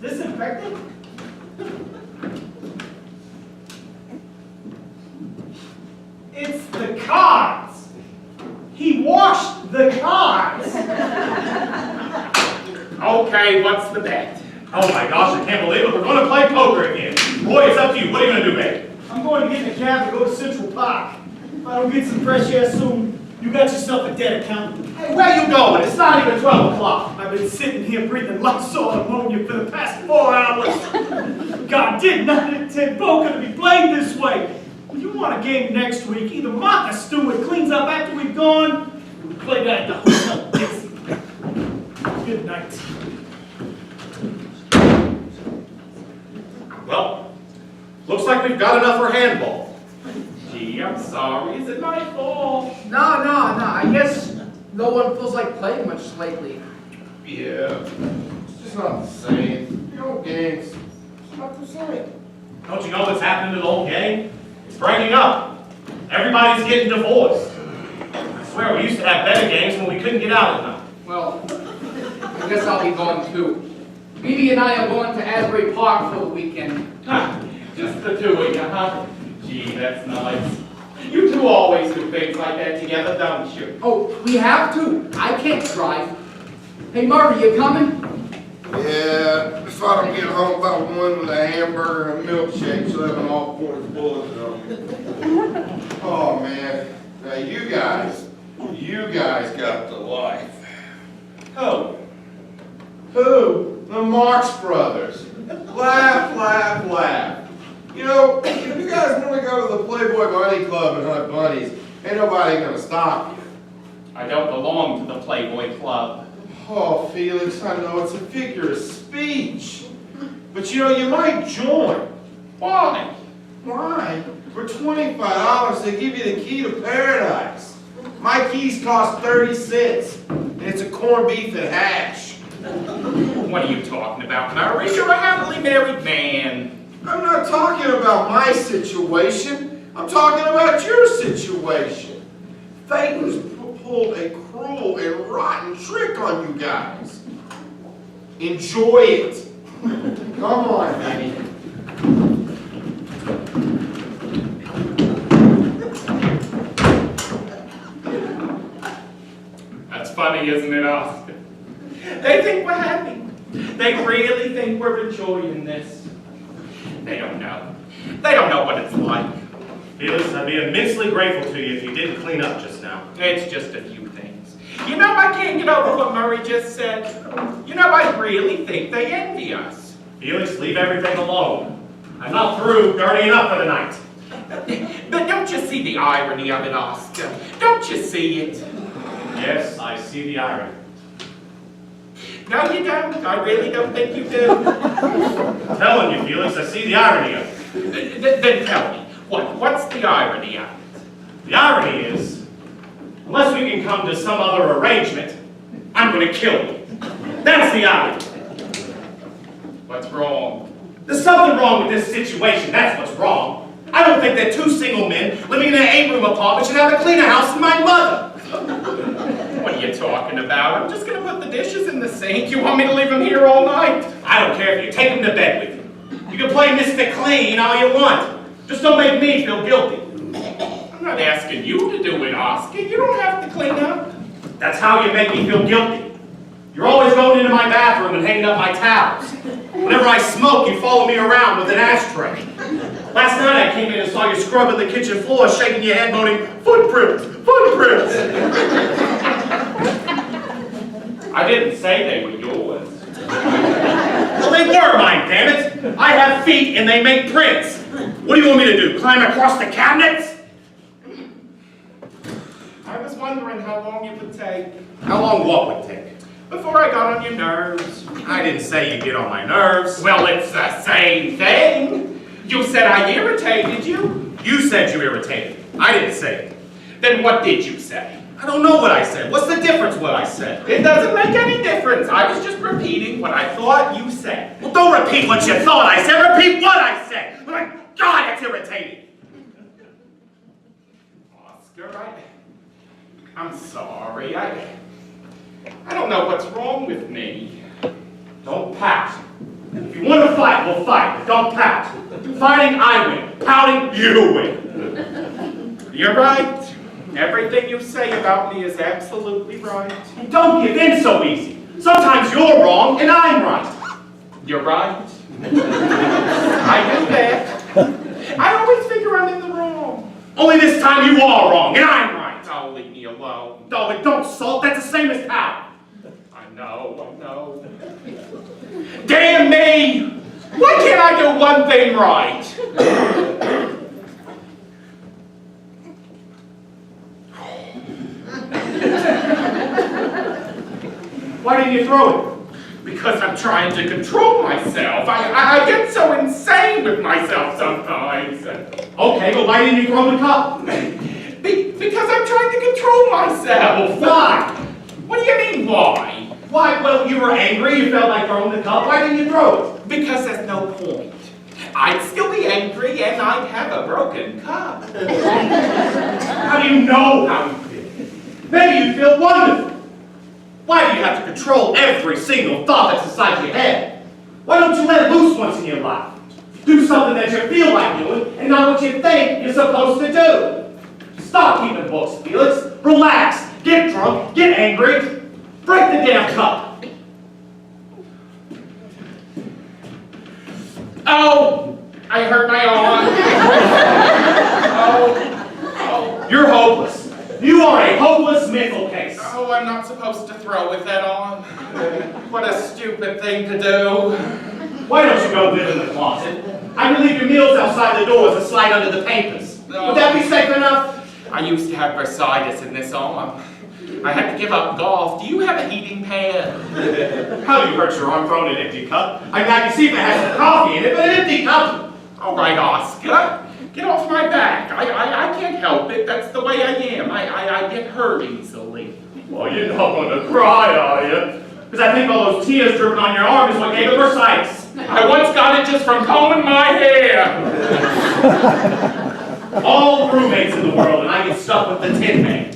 Disinfectant? It's the cards. He washed the cards. Okay, what's the bet? Oh my gosh, I can't believe it. We're going to play poker again. Roy, it's up to you. What are you going to do, babe? I'm going to get in a cab to go to Central Park. If I don't get some fresh air soon, you got yourself a dead accountant. Hey, where you going? It's not even 12 o'clock. I've been sitting here breathing Lysol ammonia for the past 4 hours. God did not intend poker to be played this way. If you want a game next week, either Martha Stewart cleans up after we've gone, or we play that at the Hotel Dixie. Good night. Well, looks like we've got enough for handball. Gee, I'm sorry. Is it my fault? No. I guess no one feels like playing much lately. Yeah, it's just not the same. The old game's not the same. Don't you know what's happening to the old game? It's breaking up. Everybody's getting divorced. I swear, we used to have better games when we couldn't get out at night. Well, I guess I'll be going too. Phoebe and I are going to Asbury Park for the weekend. Huh, just the two of you, huh? Gee, that's nice. You two always do things like that together, don't you? Oh, we have to. I can't drive. Hey, Murray, you coming? Yeah, if I don't get home by 1 with a hamburger and a milkshake, she'll have an all-points bulletin on me. Oh, man. Now, you guys got the life. Oh, Who? The Marx Brothers. Laugh, laugh, laugh. You know, if you guys want to go to the Playboy Bunny Club and hunt bunnies, ain't nobody gonna stop you. I don't belong to the Playboy Club. Oh, Felix, I know it's a figure of speech. But you know, you might join. Why? Why? For $25, they give you the key to paradise. My keys cost 30 cents, and it's a corned beef and hash. What are you talking about, Murray? You're a happily married man. I'm not talking about my situation. I'm talking about your situation. Satan's pulled a cruel and rotten trick on you guys. Enjoy it. Come on, honey. That's funny, isn't it, Oscar? They think we're happy. They really think we're enjoying this. They don't know. They don't know what it's like. Felix, I'd be immensely grateful to you if you didn't clean up just now. It's just a few things. You know, I can't get over what Murray just said. You know, I really think they envy us. Felix, leave everything alone. I'm not through dirtying up for the night. But don't you see the irony of it, Oscar? Don't you see it? Yes, I see the irony. No, you don't. I really don't think you do. I'm telling you, Felix, I see the irony of it. Then tell me, what's the irony of it? The irony is, unless we can come to some other arrangement, I'm going to kill you. That's the irony. What's wrong? There's something wrong with this situation, that's what's wrong. I don't think that two single men living in an 8-room apartment should have a cleaner house than my mother. What are you talking about? I'm just going to put the dishes in the sink. You want me to leave them here all night? I don't care if you take them to bed with you. You can play Mr. Clean all you want. Just don't make me feel guilty. I'm not asking you to do it, Oscar. You don't have to clean up. That's how you make me feel guilty. You're always going into my bathroom and hanging up my towels. Whenever I smoke, you follow me around with an ashtray. Last night I came in and saw you scrubbing the kitchen floor, shaking your head, moaning, footprints, footprints. I didn't say they were yours. Well, they were mine, damn it. I have feet and they make prints. What do you want me to do, climb across the cabinets? I was wondering how long it would take How long what would take? before I got on your nerves. I didn't say you get on my nerves. Well, it's the same thing. You said I irritated you. You said you irritated me. I didn't say it. Then what did you say? I don't know what I said. What's the difference what I said? It doesn't make any difference. I was just repeating what I thought you said. Well, don't repeat what you thought I said. Repeat what I said. My God, that's irritating. Oscar, I'm sorry. I don't know what's wrong with me. Don't pout. If you want to fight, we'll fight, but don't pout. Fighting, I win. Pouting, you win. You're right. Everything you say about me is absolutely right. And don't give in so easy. Sometimes you're wrong and I'm right. You're right. I do that. I always figure I'm in the wrong. Only this time you are wrong and I'm right. Oh, leave me alone. No, but don't sulk. That's the same as pout. I know. Damn me! Why can't I do one thing right? Why didn't you throw it? Because I'm trying to control myself. I get so insane with myself sometimes. Okay, but why didn't you throw the cup? Because I'm trying to control myself. Why? What do you mean, why? Why? Well, you were angry. You felt like throwing the cup. Why didn't you throw it? Because there's no point. I'd still be angry and I'd have a broken cup. How do you know how you feel? Maybe you feel wonderful. Why do you have to control every single thought that's inside your head? Why don't you let loose once in your life? Do something that you feel like doing and not what you think you're supposed to do. Stop keeping books, Felix. Relax. Get drunk. Get angry. Break the damn cup. Oh, I hurt my arm. Oh. You're hopeless. You are a hopeless mental case. Oh, I'm not supposed to throw with that on. What a stupid thing to do. Why don't you go live in the closet? I can leave your meals outside the doors and slide under the papers. Would that be safe enough? I used to have bursitis in this arm. I had to give up golf. Do you have a heating pad? How do you hurt your arm throwing an empty cup? I can see if it has some coffee in it, but an empty cup. All right, Oscar. Get off my back. I can't help it. That's the way I am. I get hurt easily. Well, you're not going to cry, are you? Because I think all those tears dripping on your arm is what gave it bursitis. I once got it just from combing my hair. All the roommates in the world, and I get stuck with the Tin Man.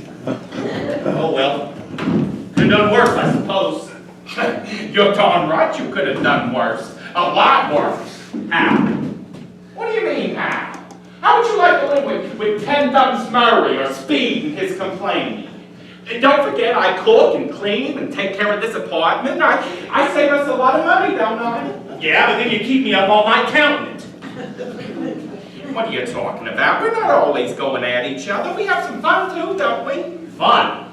Oh well. Could have done worse, I suppose. You're darn right you could have done worse. A lot worse. How? What do you mean, how? How would you like to live with Ken Thumbs Murray or Speed and his complaining? And don't forget, I cook and clean and take care of this apartment. I save us a lot of money, don't I? Yeah, but then you keep me up all night counting it. What are you talking about? We're not always going at each other. We have some fun too, don't we? Fun.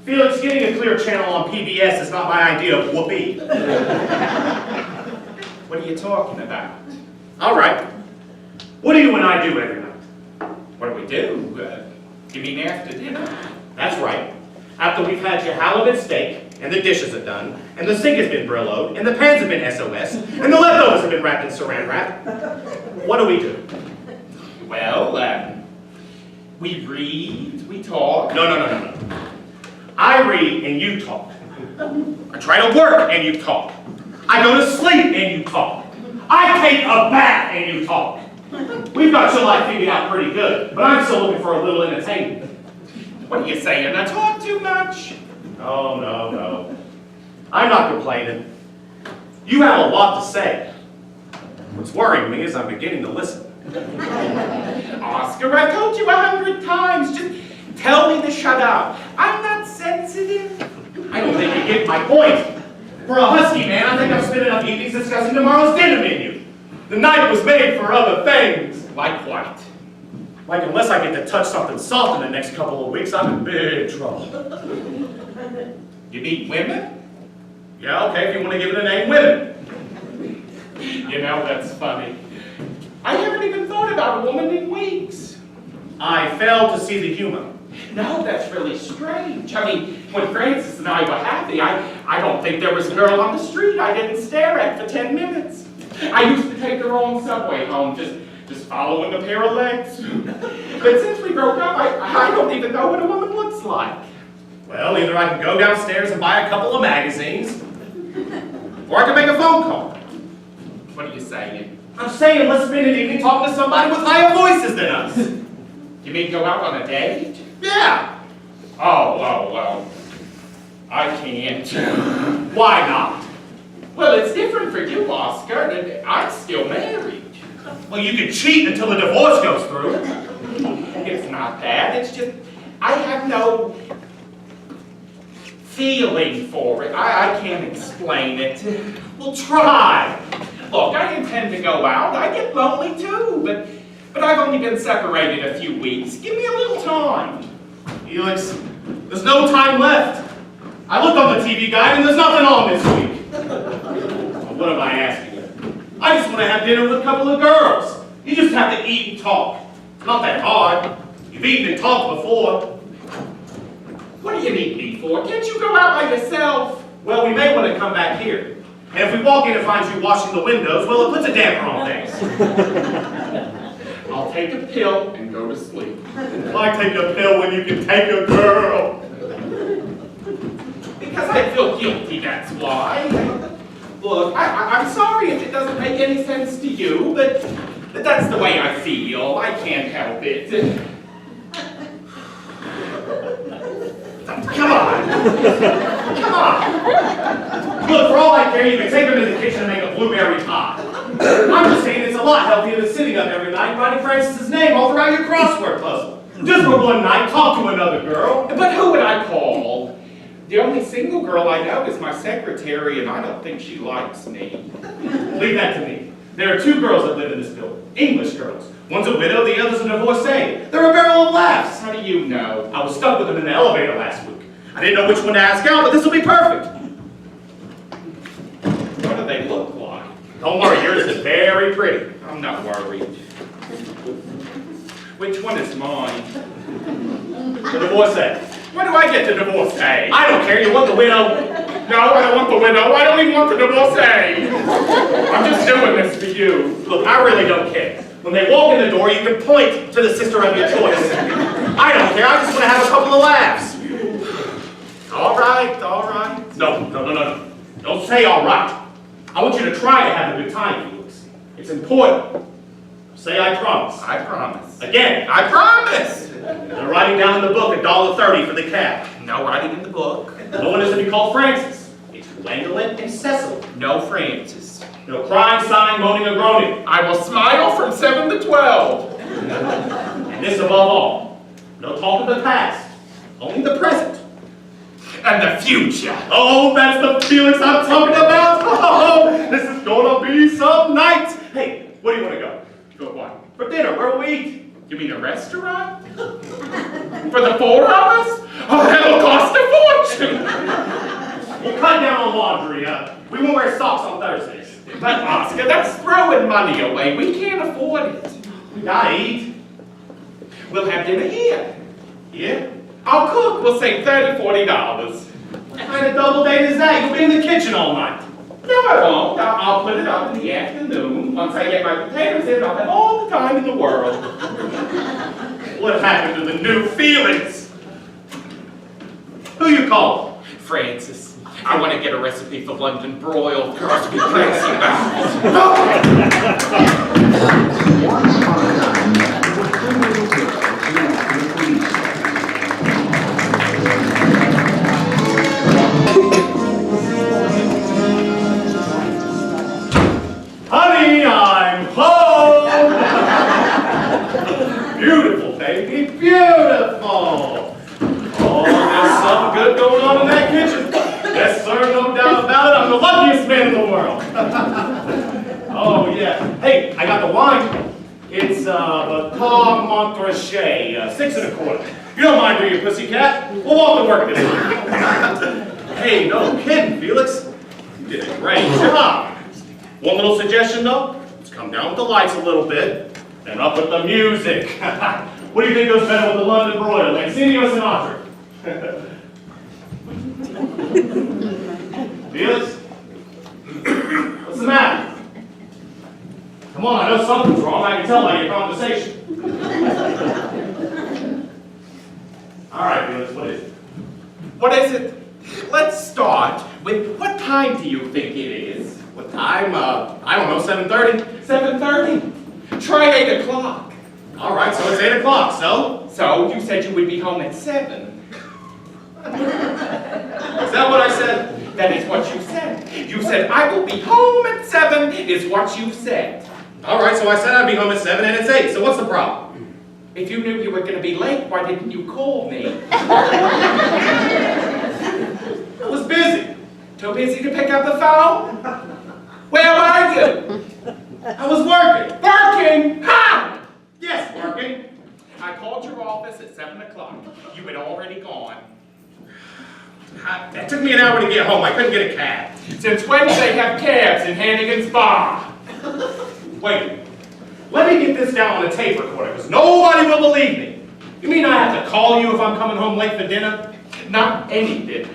Felix, getting a clear channel on PBS is not my idea of whoopee. What are you talking about? All right. What do you and I do every night? What do we do? You mean after dinner? That's right. After we've had your halibut steak, and the dishes are done, and the sink has been Brillo'd, and the pans have been SOS, and the leftovers have been wrapped in saran wrap, what do? Well, we read, we talk. No. I read and you talk. I try to work and you talk. I go to sleep and you talk. I take a bath and you talk. We've got your life figured out pretty good, but I'm still looking for a little entertainment. What are you saying? I talk too much? Oh, no. I'm not complaining. You have a lot to say. What's worrying me is I'm beginning to listen. Oscar, I've told you 100 times. Just tell me to shut up. I'm not sensitive. I don't think you get my point. For a husky man, I think I've spent enough evenings discussing tomorrow's dinner menu. The night was made for other things. Like what? Like, unless I get to touch something soft in the next couple of weeks, I'm in big trouble. You mean women? Yeah, okay, if you want to give it a name, women. You know, that's funny. I haven't even thought about a woman in weeks. I fail to see the humor. No, that's really strange. I mean, when Francis and I were happy, I don't think there was a girl on the street I didn't stare at for 10 minutes. I used to take the wrong subway home, just following a pair of legs. But since we broke up, I don't even know what a woman looks like. Well, either I can go downstairs and buy a couple of magazines, or I can make a phone call. What are you saying? I'm saying let's spend an evening talking to somebody with higher voices than us. You mean go out on a date? Yeah. Oh, well, I can't. Why not? Well, it's different for you, Oscar. I'm still married. Well, you can cheat until the divorce goes through. It's not that. It's just, I have no feeling for it. I can't explain it. Well, try. Look, I intend to go out. I get lonely too, but I've only been separated a few weeks. Give me a little time. Felix, there's no time left. I looked on the TV guide and there's nothing on this week. Well, what am I asking you? I just want to have dinner with a couple of girls. You just have to eat and talk. It's not that hard. You've eaten and talked before. What do you need me for? Can't you go out by yourself? Well, we may want to come back here. And if we walk in and find you washing the windows, well, it puts a damper on things. I'll take a pill and go to sleep. Why take a pill when you can take a girl? Because I feel guilty, that's why. Look, I'm sorry if it doesn't make any sense to you, but that's the way I feel. I can't help it. Come on. Come on. Look, for all I care, you can take them to the kitchen and make a blueberry pie. I'm just saying it's a lot healthier than sitting up every night writing Francis's name all throughout your crossword puzzle. Just for one night, talk to another girl. But who would I call? The only single girl I know is my secretary, and I don't think she likes me. Leave that to me. There are two girls that live in this building. English girls. One's a widow, the other's a divorcee. They're a barrel of laughs. How do you know? I was stuck with them in the elevator last week. I didn't know which one to ask out, but this will be perfect. What do they look like? Don't worry, yours is very pretty. I'm not worried. Which one is mine? The divorcee. What do I get the divorcee? I don't care, you want the widow. No, I don't want the widow. I don't even want the divorcee. I'm just doing this for you. Look, I really don't care. When they walk in the door, you can point to the sister of your choice. I don't care, I just want to have a couple of laughs. All right, all right. No. Don't say all right. I want you to try to have a good time, Felix. It's important. Say I promise. I promise. Again, I promise. they're writing down in the book $1.30 for the cab. No writing in the book. No one is to be called Francis. It's Gwendolyn and Cecily. No Francis. No crying, sighing, moaning, or groaning. I will smile from 7 to 12. And this above all, no talk of the past, only the present. And the future. Oh, that's the Felix I'm talking about. Oh, this is gonna be some night. Hey, where do you want to go? For what? For dinner, where will we eat? You mean a restaurant? For the 4 of us? Oh, that'll cost a fortune. We'll cut down on laundry. We won't wear socks on Thursdays. But Oscar, that's throwing money away. We can't afford it. We gotta eat. We'll have dinner here. Yeah? I'll cook. We'll save $30, $40. What kind of double date is that? You'll be in the kitchen all night. No, I won't. I'll put it up in the afternoon. Once I get my potatoes in, I'll have all the time in the world. What happened to the new Felix? Who you calling? Francis, I want to get a recipe for London broil. Girls be crazy about it. Once upon a time, there were 2 little girls who went to the police. Honey, I'm home! Beautiful, baby, beautiful! Oh, there's something good going on in that kitchen. Yes, sir, no doubt about it. I'm the luckiest man in the world. Oh, yeah. Hey, I got the wine. It's the Cab Montrachet, 6 1/4. You don't mind, do you, pussycat? We'll walk to work today. Hey, no kidding, Felix. You did a great job. One little suggestion, though. Let's come down with the lights a little bit, and up with the music. What do you think goes better with the London broil, Mancini or Sinatra? Felix? What's the matter? Come on, I know something's wrong. I can tell by your conversation. All right, Felix, what is it? What is it? Let's start with what time do you think it is? What time? I don't know, 7:30? 7:30? Try 8 o'clock. All right, so it's 8 o'clock, so? So, you said you would be home at 7. Is that what I said? That is what you said. You said, I will be home at 7 is what you said. All right, so I said I'd be home at 7 and it's 8, so what's the problem? If you knew you were going to be late, why didn't you call me? I was busy. Too busy to pick up the phone? Where were you? I was working. Working? How? Yes, working. I called your office at 7 o'clock. You had already gone. It took me an hour to get home. I couldn't get a cab. Since when do they have cabs in Hannigan's Bar? Wait. Let me get this down on a tape recorder, because nobody will believe me. You mean I have to call you if I'm coming home late for dinner? Not any dinner.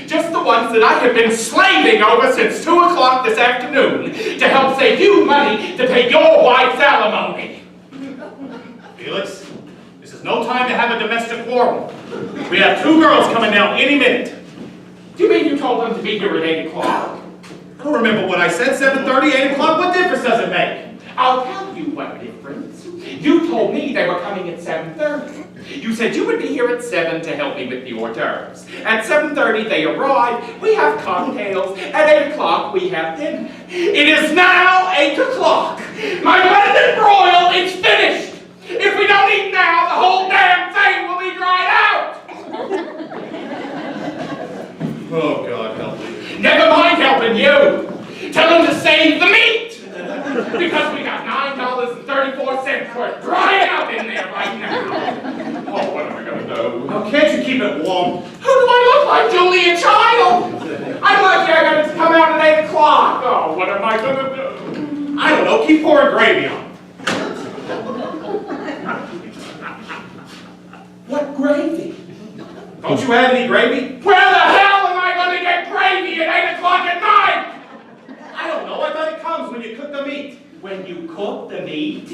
Just the ones that I have been slaving over since 2 o'clock this afternoon to help save you money to pay your wife's alimony. Felix, this is no time to have a domestic quarrel. We have 2 girls coming down any minute. Do you mean you told them to be here at 8 o'clock? I don't remember what I said, 7:30, 8 o'clock, what difference does it make? I'll tell you what difference. You told me they were coming at 7:30. You said you would be here at 7 to help me with the hors d'oeuvres. At 7:30 they arrive, we have cocktails. At 8 o'clock we have dinner. It is now 8 o'clock. My London broil is finished. If we don't eat now, the whole damn thing will be dried out. Oh, God, help me. Never mind helping you. Tell them to save the meat. Because we got $9.34 worth drying out in there right now. Oh, what am I gonna do? Oh, can't you keep it warm? Who do I look like, Julia Child? I'm lucky I got it to come out at 8 o'clock. Oh, what am I gonna do? I don't know, keep pouring gravy on. What gravy? Don't you have any gravy? Where the hell am I gonna get gravy at 8 o'clock at night? I don't know, I thought it comes when you cook the meat. When you cook the meat?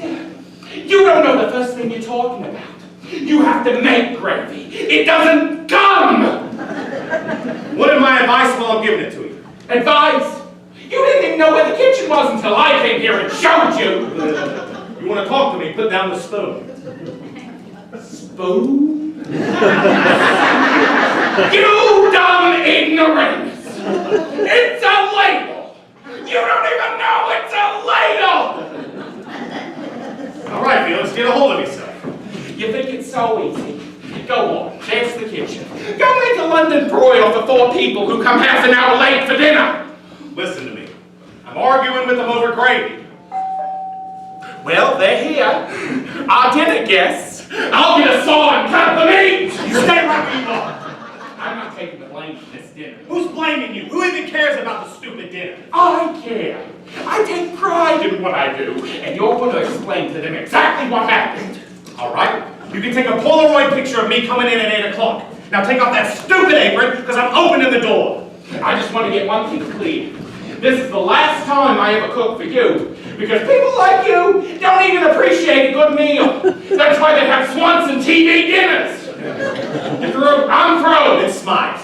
You don't know the first thing you're talking about. You have to make gravy. It doesn't come! What is my advice while I'm giving it to you? Advice? You didn't even know where the kitchen was until I came here and showed you. You want to talk to me, put down the spoon. Spoon? You dumb ignorance! It's a ladle! You don't even know it's a ladle! All right, Felix, get a hold of yourself. You think it's so easy? Go on, that's the kitchen. Go make a London broil for 4 people who come half an hour late for dinner. Listen to me. I'm arguing with them over gravy. Well, they're here. Our dinner guests. I'll get a saw and cut the meat! You stay right where you are. I'm not taking the blame for this dinner. Who's blaming you? Who even cares about the stupid dinner? I care. I take pride in what I do, and you're going to explain to them exactly what happened. All right. You can take a Polaroid picture of me coming in at 8 o'clock. Now take off that stupid apron, because I'm opening the door. I just want to get one thing clear. This is the last time I ever cook for you, because people like you don't even appreciate a good meal. That's why they have Swanson TV dinners. You're through. I'm through. Then smile.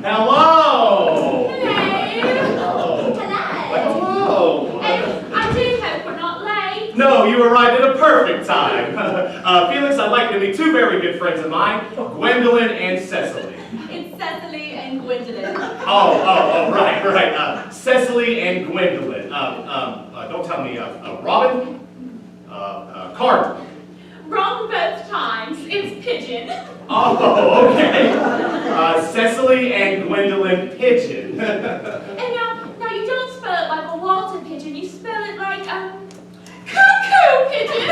Hello. Hello. Hello. I do hope we're not late. No, you arrived at a perfect time. Felix, I'd like to meet 2 very good friends of mine, Gwendolyn and Cecily. It's Cecily and Gwendolyn. Right. Cecily and Gwendolyn. Don't tell me, Robin? Carter. Wrong both times. It's Pigeon. Oh, okay. Cecily and Gwendolyn Pigeon. And now you don't spell it like a Walter pigeon. You spell it like a cuckoo pigeon.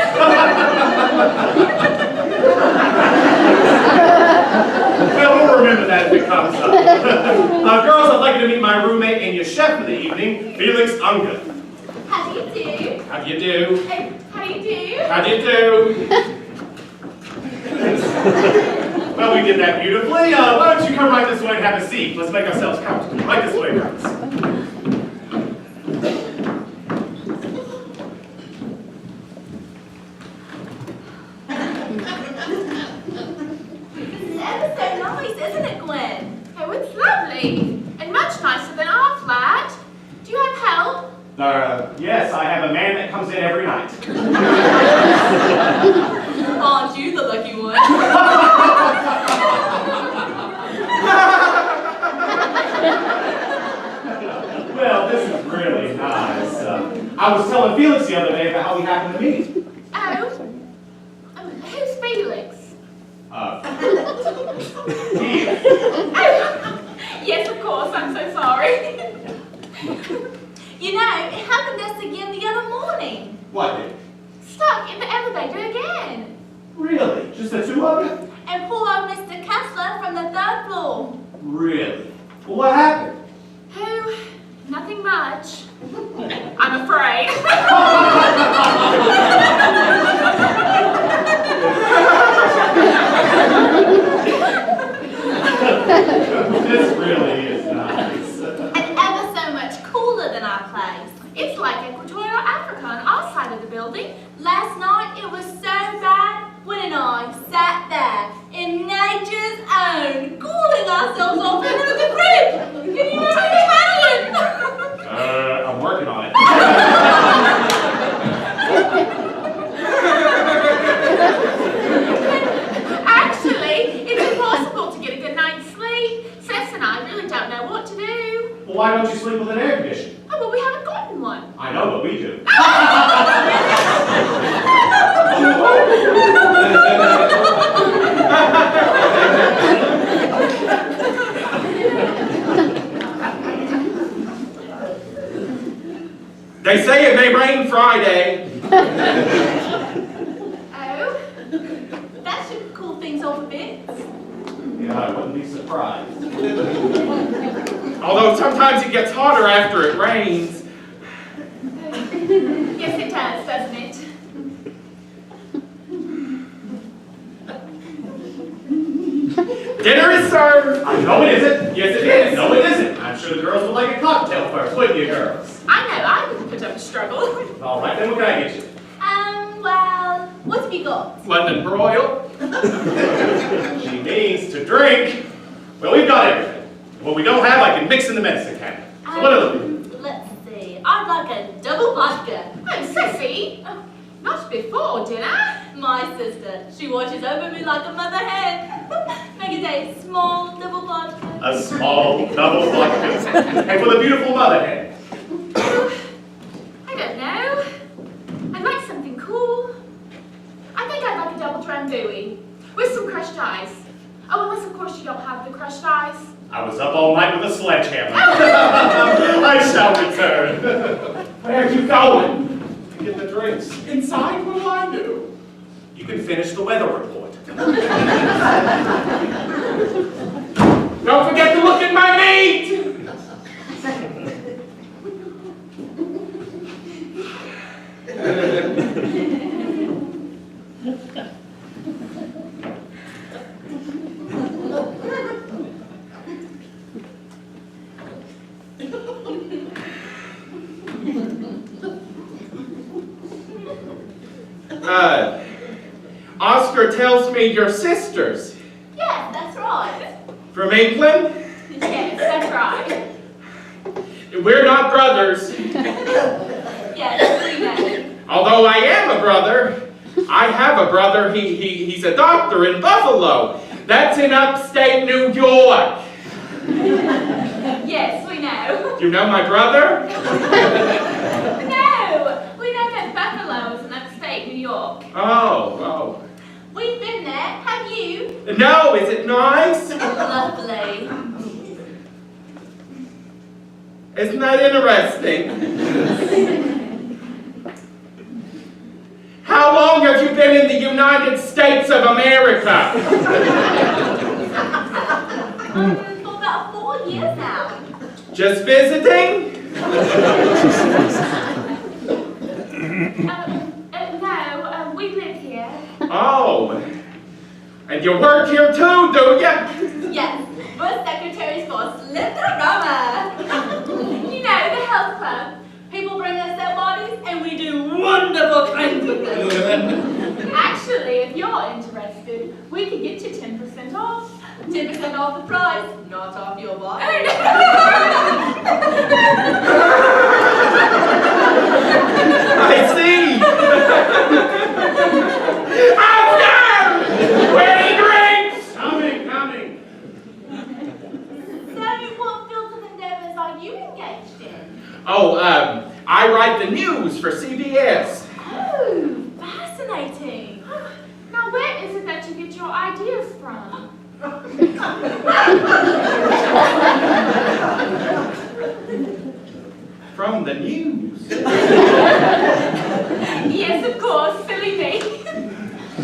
Well, we'll remember that if it comes up. Girls, I'd like you to meet my roommate and your chef for the evening, Felix Unger. How do you do? How do you do? How do you do? I did too. Well, we did that beautifully. Why don't you come right this way and have a seat? Let's make ourselves comfortable. Right this way, guys. This is ever so nice, isn't it, Gwen? Oh, it's lovely. And much nicer than our flat. Do you have help? Yes, I have a man that comes in every night. Aren't you the lucky one? Well, this is really nice. I was telling Felix the other day about how we happened to meet. Oh? Who's Felix? He. Oh, yes, of course, I'm so sorry. You know, it happened to us again the other morning. What did? Stuck in the elevator again. Really? Just the two of you? And poor old Mr. Kessler from the 3rd floor. Really? Well, what happened? Oh, nothing much. I'm afraid. This really is nice. And ever so much cooler than our place. It's like Equatorial Africa on our side of the building. Last night it was so bad, Gwen and I sat there in nature's own, cooling ourselves off in the crib. Can you imagine? I'm working on it. Actually, it's impossible to get a good night's sleep. Seth and I really don't know what to do. Well, why don't you sleep with an air conditioner? Oh, well, we haven't gotten one. I know, but we do. They say it may rain Friday. Oh? That should cool things off a bit. Yeah, I wouldn't be surprised. Although sometimes it gets hotter after it rains. Yes, it does, doesn't it? Dinner is served. No, it isn't. Yes, it is. No, it isn't. I'm sure the girls would like a cocktail first, wouldn't you, girls? I know, I wouldn't put up a struggle. All right, then what can I get you? Well, what have you got? London broil. She means to drink. Well, we've got everything. What we don't have, I can mix in the medicine cabinet. So what are they? Let's see. I'd like a double vodka. Oh, Sissy. Oh, not before dinner. My sister. She watches over me like a mother hen. Make it a small double vodka. A small double vodka. And for the beautiful mother hen. I don't know. I'd like something cool. I think I'd like a double drambuie with some crushed ice. Oh, unless of course you don't have the crushed ice. I was up all night with a sledgehammer. I shall return. Where are you going? To get the drinks. Inside, what do I do? You can finish the weather report. Don't forget to look at my meat! Oscar tells me you're sisters. Yes, that's right. From England? Yes, that's right. We're not brothers. Yes, we know. Although I am a brother, I have a brother. He's a doctor in Buffalo. That's in upstate New York. Yes, we know. Do you know my brother? No, we know that Buffalo is in upstate New York. Oh. We've been there. Have you? No, is it nice? Lovely. Isn't that interesting? How long have you been in the United States of America? For about 4 years now. Just visiting? No, we've And you work here too, do ya? Yes, we're secretaries for Slitherama. You know, the health club. People bring us their bodies and we do wonderful things with them. Actually, if you're interested, we could get you 10% off. 10% off the price, not off your body. I see! Out there! Waiting drinks! Coming. So, what fields of endeavors are you engaged in? Oh, I write the news for CBS. Oh, fascinating. Now, where is it that you get your ideas from? From the news. Yes, of course, silly me.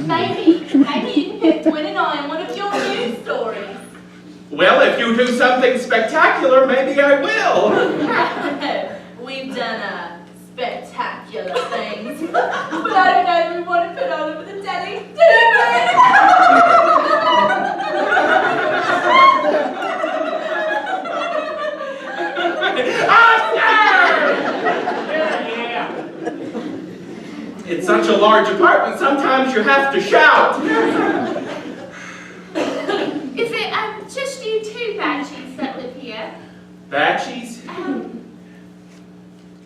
Maybe you can get Twin and I in one of your news stories. Well, if you do something spectacular, maybe I will. We've done spectacular things, but I don't know if we want to put on over the telly, do Yeah. It's such a large apartment, sometimes you have to shout. Is it just you two Banshees that live here? Banshees?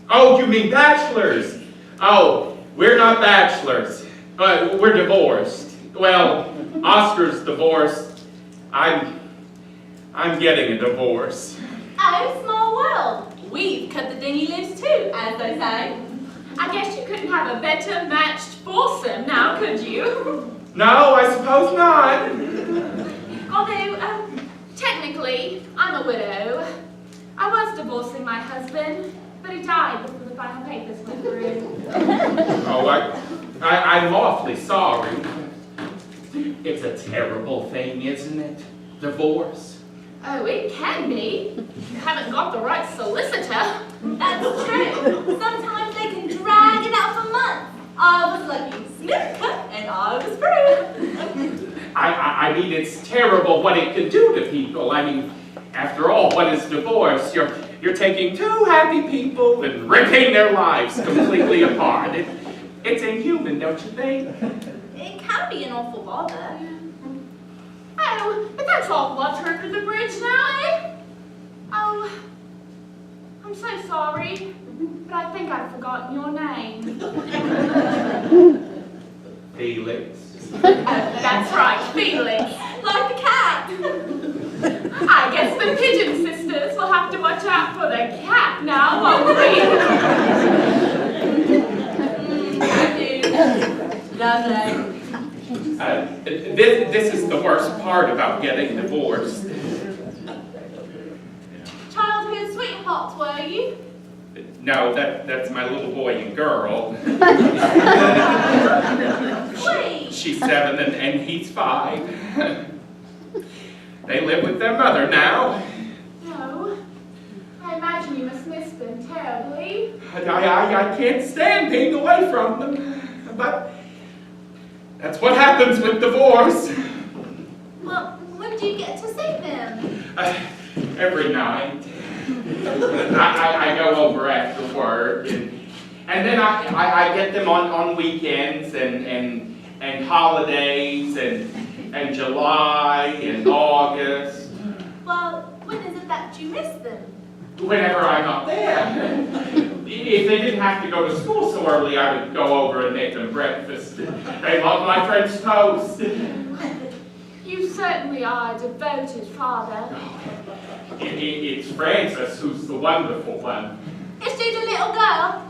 Oh, you mean bachelors? Oh, we're not bachelors. We're divorced. Well, Oscar's divorced. I'm getting a divorce. Oh, small world. We've cut the dinghy loose too, as they say. I guess you couldn't have a better matched foursome now, could you? No, I suppose not. Although, technically, I'm a widow. I was divorcing my husband, but he died before the final papers went through. Oh, I'm awfully sorry. It's a terrible thing, isn't it? Divorce. Oh, it can be. You haven't got the right solicitor. That's true. Sometimes they can drag it out for months. I was lucky. Snip cut, and I was free. I mean, it's terrible what it can do to people. I mean, after all, what is divorce? You're taking two happy people and ripping their lives completely apart. It's inhuman, don't you think? It can be an awful bother. Oh, but that's all water under the bridge now, eh? Oh, I'm so sorry, but I think I've forgotten your name. Felix. That's right, Felix. Like the cat. I guess the Pigeon sisters will have to watch out for the cat now, won't we? Lovely. This is the worst part about getting divorced. Childhood sweethearts, were you? No, that's my little boy and girl. Wait. She's 7 and he's 5. They live with their mother now. No. I imagine you must miss them terribly. I can't stand being away from them. But that's what happens with divorce. Well, when do you get to see them? Every night. I go over after work, and then I get them on weekends and holidays and July and August. Well, when is it that you miss them? Whenever I'm up there. If they didn't have to go to school so early, I would go over and make them breakfast. They love my French toast. You certainly are a devoted father. It's Frances who's the wonderful one. Is she the little girl?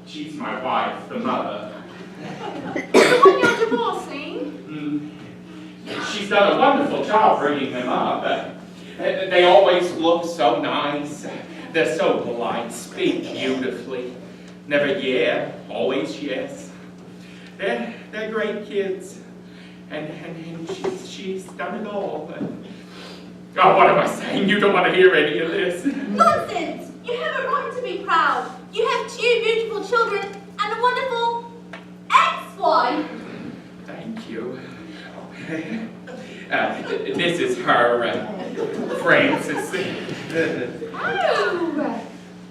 She's my wife, the mother. The one you're divorcing? She's done a wonderful job bringing them up. They always look so nice. They're so polite, speak beautifully. Never yeah, always yes. They're great kids. And she's done it all. Oh, what am I saying? You don't want to hear any of this. Nonsense! You have a right to be proud. You have 2 beautiful children and a wonderful ex-wife. This is her, Frances. Oh,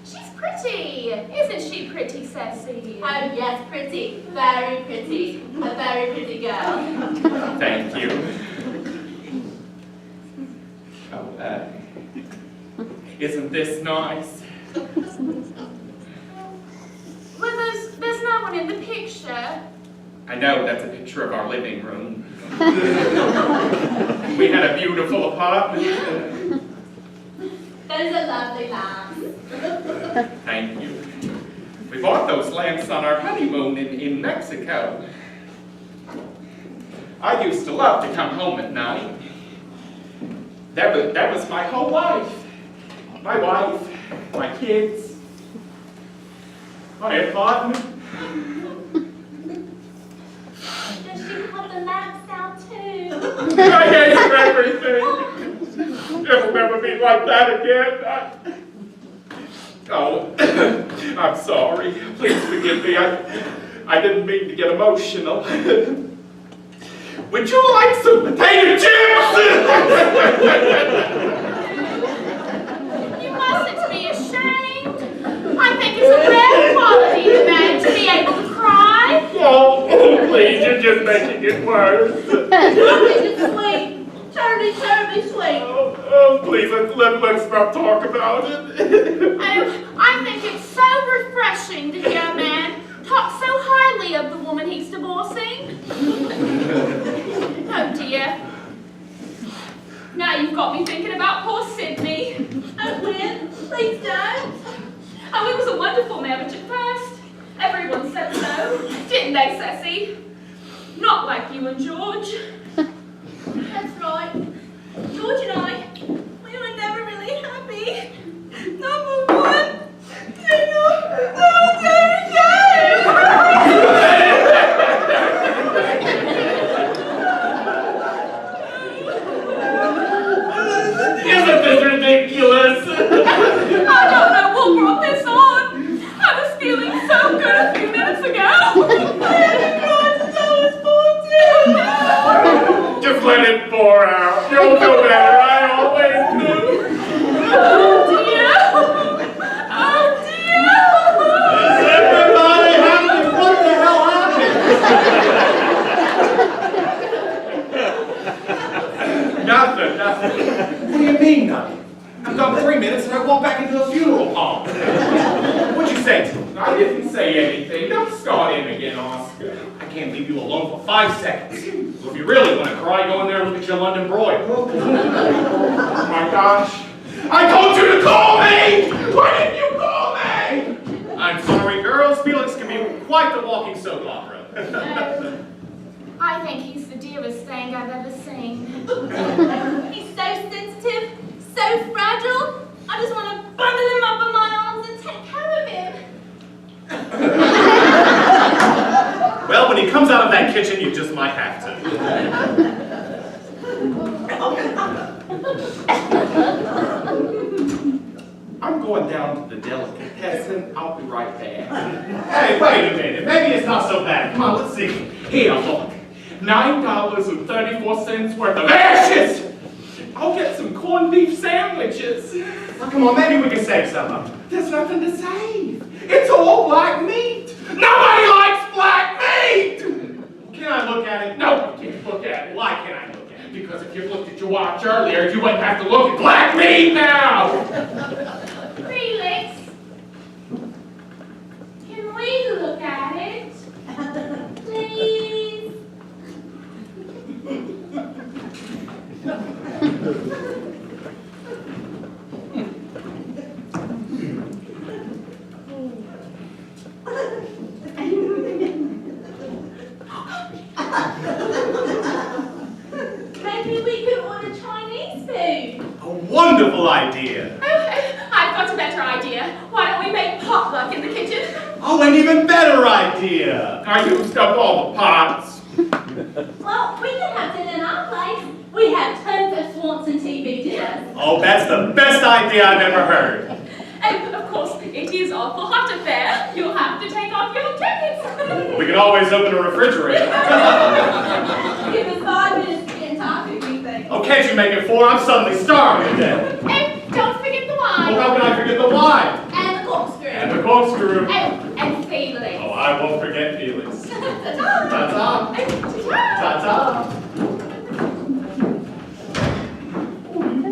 she's pretty. Isn't she pretty, Ceci? Oh, yes, pretty. Very pretty. A very pretty girl. Thank you. Oh, isn't this nice? Well, there's no one in the picture. I know that's a picture of our living room. We had a beautiful apartment. Those are lovely lamps. Thank you. We bought those lamps on our honeymoon in Mexico. I used to love to come home at night. That was my whole life. My wife, my kids, my apartment. Does she have the lamps down too? I gave her everything. It'll never be like that again. Oh, I'm sorry. Please forgive me. I didn't mean to get emotional. Would you like some potato chips? You mustn't be ashamed. I think it's a rare quality in a man to be able to cry. Oh, please, you're just making it worse. It's sweet. Terribly, terribly sweet. Oh, please, let's not talk about it. Oh, I think it's so refreshing to hear a man talk so highly of the woman he's divorcing. Oh dear. Now you've got me thinking about poor Sydney. Oh, Win, please don't. Oh, it was a wonderful marriage at first. Everyone said so, didn't they, Ceci? Not like you and George. That's right. George and I, we were never really happy. Number one, Isn't this ridiculous? I don't know what brought this on. I was feeling so good a few minutes ago. I had cried since I was 14. Just let it pour out. You'll do better. I always do. Oh dear. Oh dear. Everybody happened? What the hell happened? Nothing. What do you mean nothing? I've done 3 minutes and I walked back into a funeral home. What'd you say to me? I didn't say anything. Don't start in again, Oscar. I can't leave you alone for 5 seconds. So if you really want to cry, go in there and look at your London broid. Oh my gosh. I told you to call me! Why didn't you call me? I'm sorry, girls. Felix can be quite the walking soap opera. I think he's the dearest thing I've ever seen. He's so sensitive, so fragile. I just want to bundle him up in my arms and take care of him. Well, when he comes out of that kitchen, you just might have to. I'm going down to the delicatessen. I'll be right there. Hey, wait a minute. Maybe it's not so bad. Come on, let's see. Here, look. $9.34 worth of ashes! I'll get some corned beef sandwiches. Well, come on, maybe we can save some of them. There's nothing to save. It's all black meat. Nobody likes black meat! Can I look at it? No, you can't look at it. Why can't I look at it? Because if you looked at your watch earlier, you wouldn't have to look at black meat now! Felix, can we look at it? Please? Maybe we could order Chinese food. A wonderful idea. Okay, I've got a better idea. Why don't we make potluck in the kitchen? Oh, an even better idea. I used up all the pots. Well, we can have dinner in our place. We have tons of Swanson TV dinners. Oh, that's the best idea I've ever heard. And of course, it is awful hot up there. You'll have to take off your jackets. We can always open a refrigerator. Give us 5 minutes to Oh, can't you make it 4? I'm suddenly starving to death. And don't forget the wine. Well, how can I forget the wine? And the corkscrew. And the corkscrew. And Felix. Oh, I won't forget Felix. Ta-ta. Ta-ta. Ta-ta.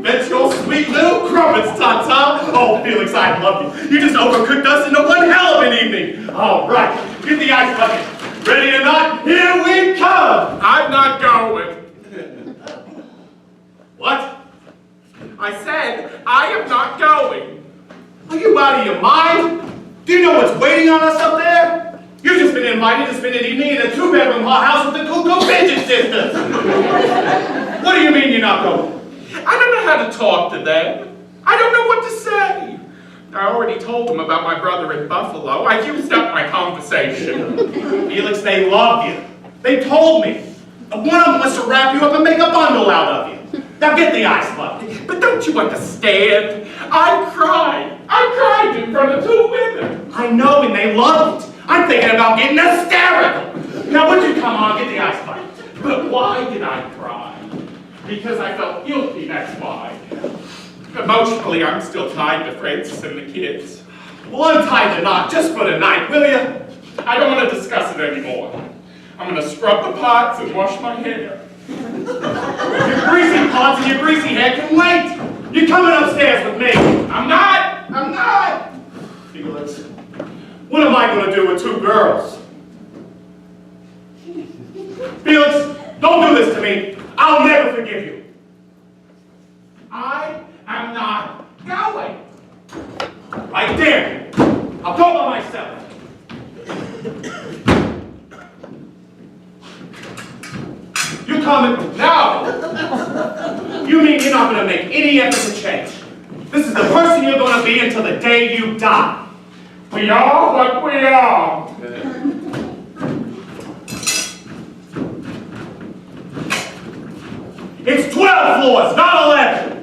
That's your sweet little crumpets, Ta-ta. Oh, Felix, I love you. You just overcooked us into one hell of an evening. All right, get the ice bucket. Ready or not, here we come. I'm not going. What? I said, I am not going. Are you out of your mind? Do you know what's waiting on us up there? You've just been invited to spend an evening in a 2-bedroom house with the cuckoo pigeon sisters. What do you mean you're not going? I don't know how to talk to them. I don't know what to say. I already told them about my brother in Buffalo. I used up my conversation. Felix, they love you. They told me. One of them wants to wrap you up and make a bundle out of you. Now get the ice bucket. But don't you understand? I cried in front of 2 women. I know, and they loved it. I'm thinking about getting hysterical. Now would you come on, get the ice bucket. But why did I cry? Because I felt guilty, that's why. Emotionally, I'm still tied to Francis and the kids. Well, untie the knot just for the night, will you? I don't want to discuss it anymore. I'm going to scrub the pots and wash my hair. Your greasy pots and your greasy head can wait. You're coming upstairs with me. I'm not. Felix, what am I going to do with 2 girls? Felix, don't do this to me. I'll never forgive you. I am not going. I dare you. I'll go by myself. You coming? No. You mean you're not going to make any effort to change? This is the person you're going to be until the day you die. We are what we are. It's 12 floors, not 11.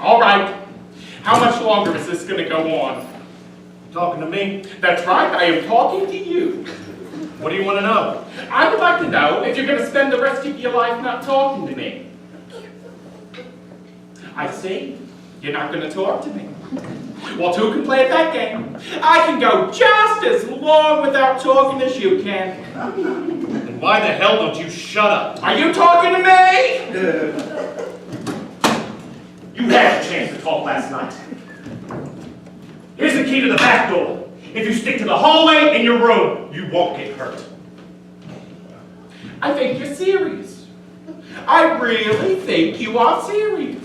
All right. How much longer is this going to go on? Talking to me? That's right, I am talking to you. What do you want to know? I would like to know if you're going to spend the rest of your life not talking to me. I see. You're not going to talk to me. Well, two can play at that game. I can go just as long without talking as you can. Then why the hell don't you shut up? Are you talking to me? You had a chance to talk last night. Here's the key to the back door. If you stick to the hallway in your room, you won't get hurt. I think you're serious. I really think you are serious.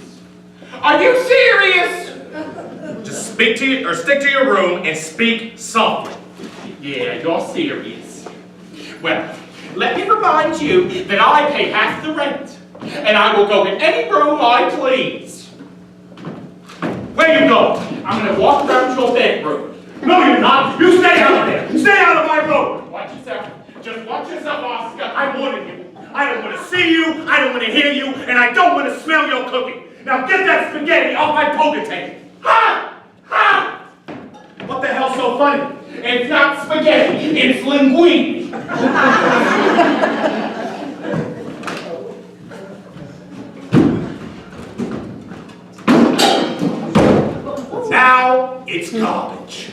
Are you serious? Just stick to your room and speak softly. Yeah, you're serious. Well, let me remind you that I pay half the rent, and I will go in any room I please. Where you go? I'm going to walk around your bedroom. No, you're not. You stay out of there. Stay out of my room. Watch yourself. Just watch yourself, Oscar. I warned you. I don't want to see you, I don't want to hear you, and I don't want to smell your cooking. Now get that spaghetti off my poker table. Ha! Ha! What the hell's so funny? It's not spaghetti, it's linguine. Now it's garbage.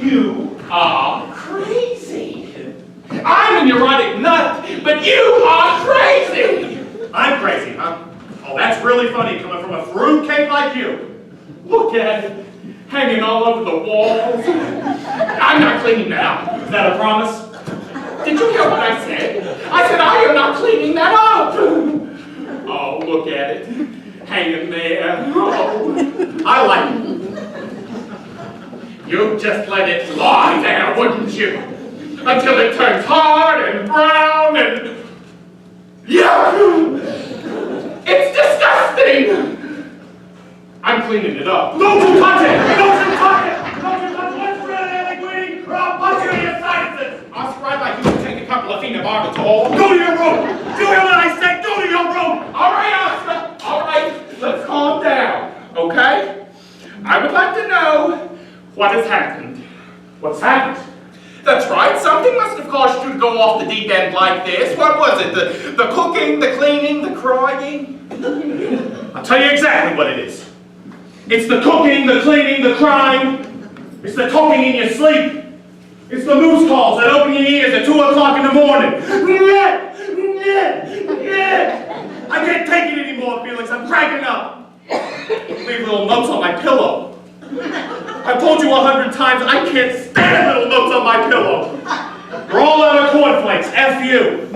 You are crazy. I'm a neurotic nut, but you are crazy. I'm crazy, huh? Oh, that's really funny coming from a fruitcake like you. Look at it, hanging all over the walls. I'm not cleaning that up. Is that a promise? Did you hear what I said? I said I am not cleaning that up. Oh, look at it, hanging there. Oh. I like it. You'd just let it lie there, wouldn't you? Until it turns hard and brown and... Yeah! It's disgusting! I'm cleaning it up. Don't you touch it! Don't you touch it! Don't you touch one shred of that linguine, or I'll punch you in your sinuses! Oscar, I'd like you to take a couple of phenobarbital. Go to your room! Do you hear what I said? Go to your room! All right, Oscar. All right, let's calm down, okay? I would like to know what has happened. What's happened? That's right, something must have caused you to go off the deep end like this. What was it? The cooking, the cleaning, the crying? I'll tell you exactly what it is. It's the cooking, the cleaning, the crying. It's the talking in your sleep. It's the moose calls that open your ears at 2 o'clock in the morning. I can't take it anymore, Felix. I'm cracking up. Leave little notes on my pillow. I've told you 100 times I can't stand little notes on my pillow. They're all out of cornflakes. F you.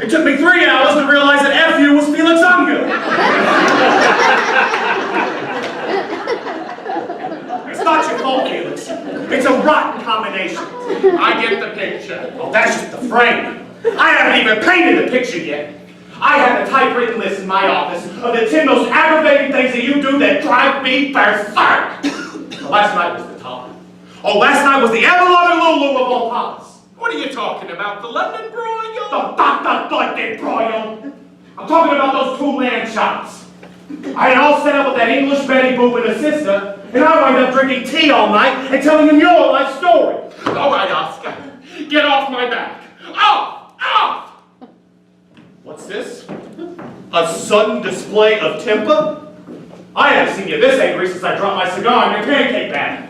It took me 3 hours to realize that F you was Felix Unger. It's not your fault, Felix. It's a rotten combination. I get the picture. Oh, that's just the frame. I haven't even painted the picture yet. I have a typewritten list in my office of the 10 most aggravating things that you do that drive me berserk. Last night was the top. Oh, last night was the ever-loving Lulu of all tops. What are you talking about? The London broil? The goddamn broil. I'm talking about those 2 lamb chops. I had all set up with that English Betty Boop and her sister, and I wound up drinking tea all night and telling them your life story. All right, Oscar. Get off my back. Off! Off! What's this? A sudden display of temper? I haven't seen you this angry since I dropped my cigar in your pancake bag.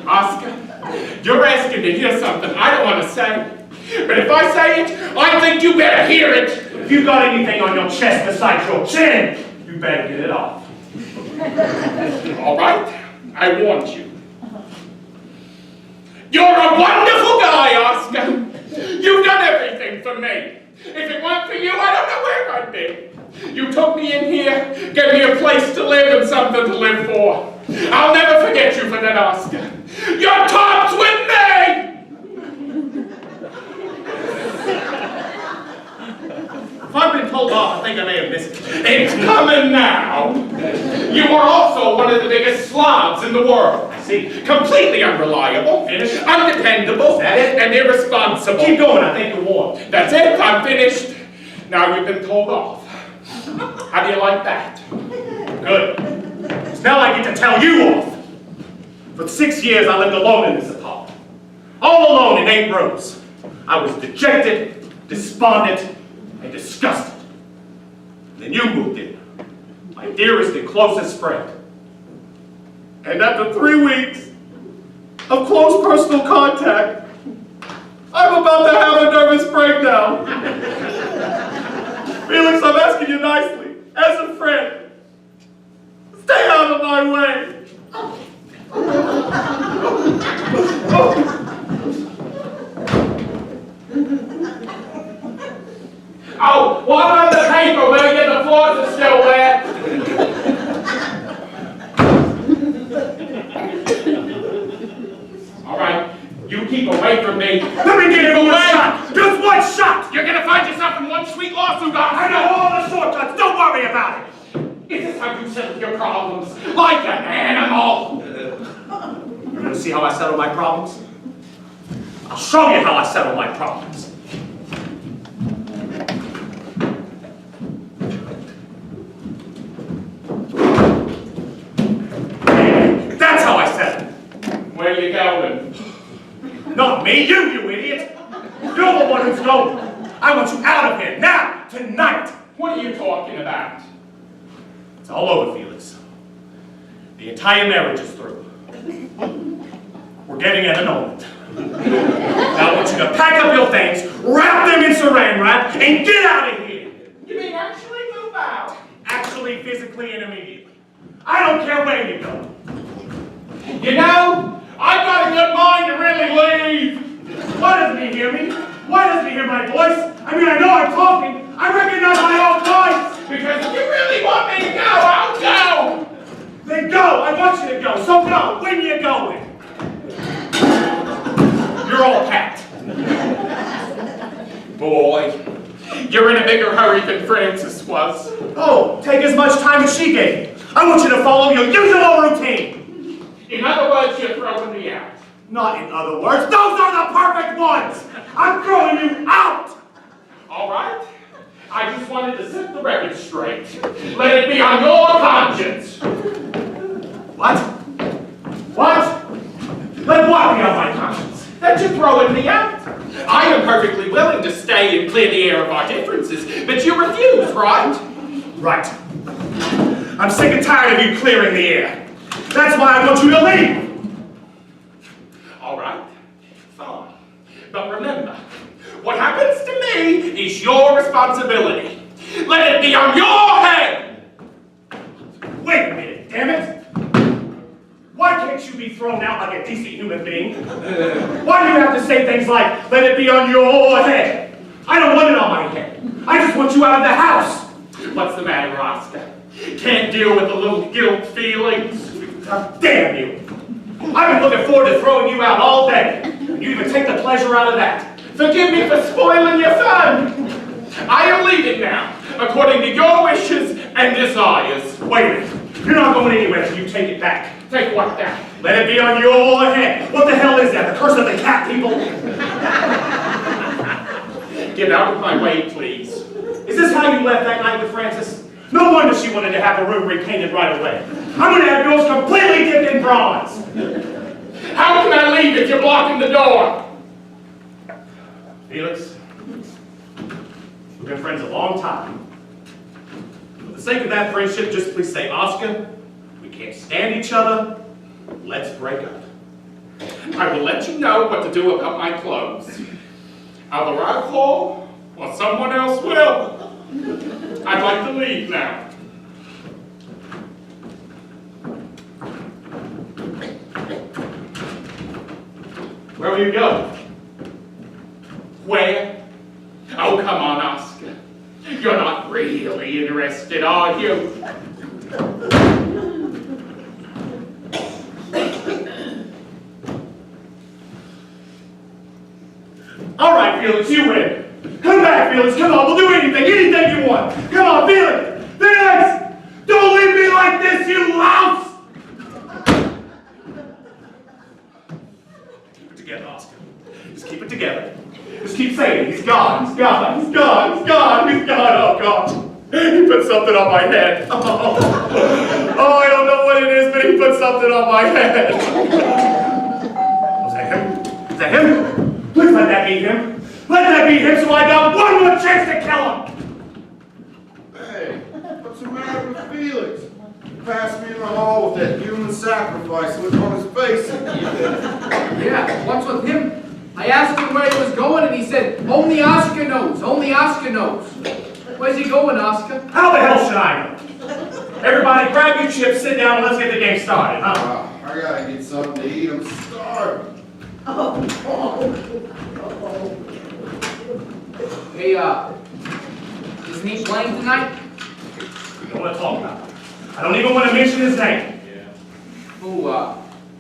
Oscar, you're asking to hear something I don't want to say. But if I say it, I think you better hear it. If you've got anything on your chest besides your chin, you better get it off. All right, I warned you. You're a wonderful guy, Oscar. You've done everything for me. If it weren't for you, I don't know where I'd be. You took me in here, gave me a place to live and something to live for. I'll never forget you for that, Oscar. Your tops with me! If I've been told off, I think I may have missed it. It's coming now. You are also one of the biggest slobs in the world. See, Completely unreliable, Finished? undependable, That it? and irresponsible. keep going, I think you're warm. That's it, I'm finished. Now you've been told off. How do you like that? Good. 'Cause now I get to tell you off. For 6 years, I lived alone in this apartment. All alone in 8 rooms. I was dejected, despondent, and disgusted. And then you moved in, my dearest and closest friend. And after 3 weeks of close personal contact, I'm about to have a nervous breakdown. Felix, I'm asking you nicely, as a friend, stay out of my way. Oh, what about the paper, William? The floors are still wet. All right, you keep away from me. Let me give you one shot! Just one shot! You're gonna find yourself in one sweet lawsuit, I know all the shortcuts, don't worry about it! Is this how you settle your problems? Like an animal? You want to see how I settle my problems? I'll show you how I settle my problems. That's how I settle. Where are you going? Not me, you idiot! You're the one who's going. I want you out of here, now, tonight! What are you talking about? It's all over, Felix. The entire marriage is through. We're getting an annulment. Now I want you to pack up your things, wrap them in saran wrap, and get out of here! You mean actually move out? Actually, physically, and immediately. I don't care where you go. You know, I've got a good mind to really leave. Why doesn't he hear me? Why doesn't he hear my voice? I mean, I know I'm talking. I recognize my own voice. Because if you really want me to go, I'll go. Then go. I want you to go. So go. When you going? You're all packed. Boy, you're in a bigger hurry than Frances was. Oh, take as much time as she gave you. I want you to follow your usual routine. In other words, you're throwing me out. Not in other words. Those are the perfect ones. I'm throwing you out. All right? I just wanted to set the record straight. Let it be on your conscience. What? What? Let what be on my conscience? That you're throwing me out. I am perfectly willing to stay and clear the air of our differences, but you refuse, right? Right. I'm sick and tired of you clearing the air. That's why I want you to leave. All right, fine. But remember, what happens to me is your responsibility. Let it be on your head. Wait a minute, damn it. Why can't you be thrown out like a decent human being? Why do you have to say things like, let it be on your head? I don't want it on my head. I just want you out of the house. What's the matter, Oscar? Can't deal with a little guilt feelings? God damn you. I've been looking forward to throwing you out all day. You even take the pleasure out of that. Forgive me for spoiling your fun. I am leaving now, according to your wishes and desires. Wait a minute. You're not going anywhere until you take it back. Take what back? Let it be on your head. What the hell is that? The curse of the cat people? Get out of my way, please. Is this how you left that night with Frances? No wonder she wanted to have the room repainted right away. I'm going to have yours completely dipped in bronze. How can I leave if you're blocking the door? Felix, we've been friends a long time. For the sake of that friendship, just please say, Oscar, we can't stand each other. Let's break up. I will let you know what to do about my clothes. Either I call or someone else will. I'd like to leave now. Where will you go? Where? Oh, come on, Oscar. You're not really interested, are you? All right, Felix, you win. Come back, Felix. Come on, we'll do anything you want. Come on, Felix. Felix! Don't leave me like this, you louse! Keep it together, Oscar. Just keep it together. Just keep saying, he's gone, he's gone, he's gone, he's gone, he's gone. forgot. He put something on my head. Oh, I don't know what it is, but he put something on my head. Was that him? Is that him? Please let that be him. Let that be him so I got one more chance to kill him. Hey, what's the matter with Felix? He passed me in the hall with that human sacrifice look on his face. Yeah, what's with him? I asked him where he was going and he said, only Oscar knows, only Oscar knows. Where's he going, Oscar? How the hell should I know? Everybody grab your chips, sit down, and let's get the game started, huh? I gotta get something to eat. I'm starving. Hey, isn't he playing tonight? We don't want to talk about it. I don't even want to mention his name. Who,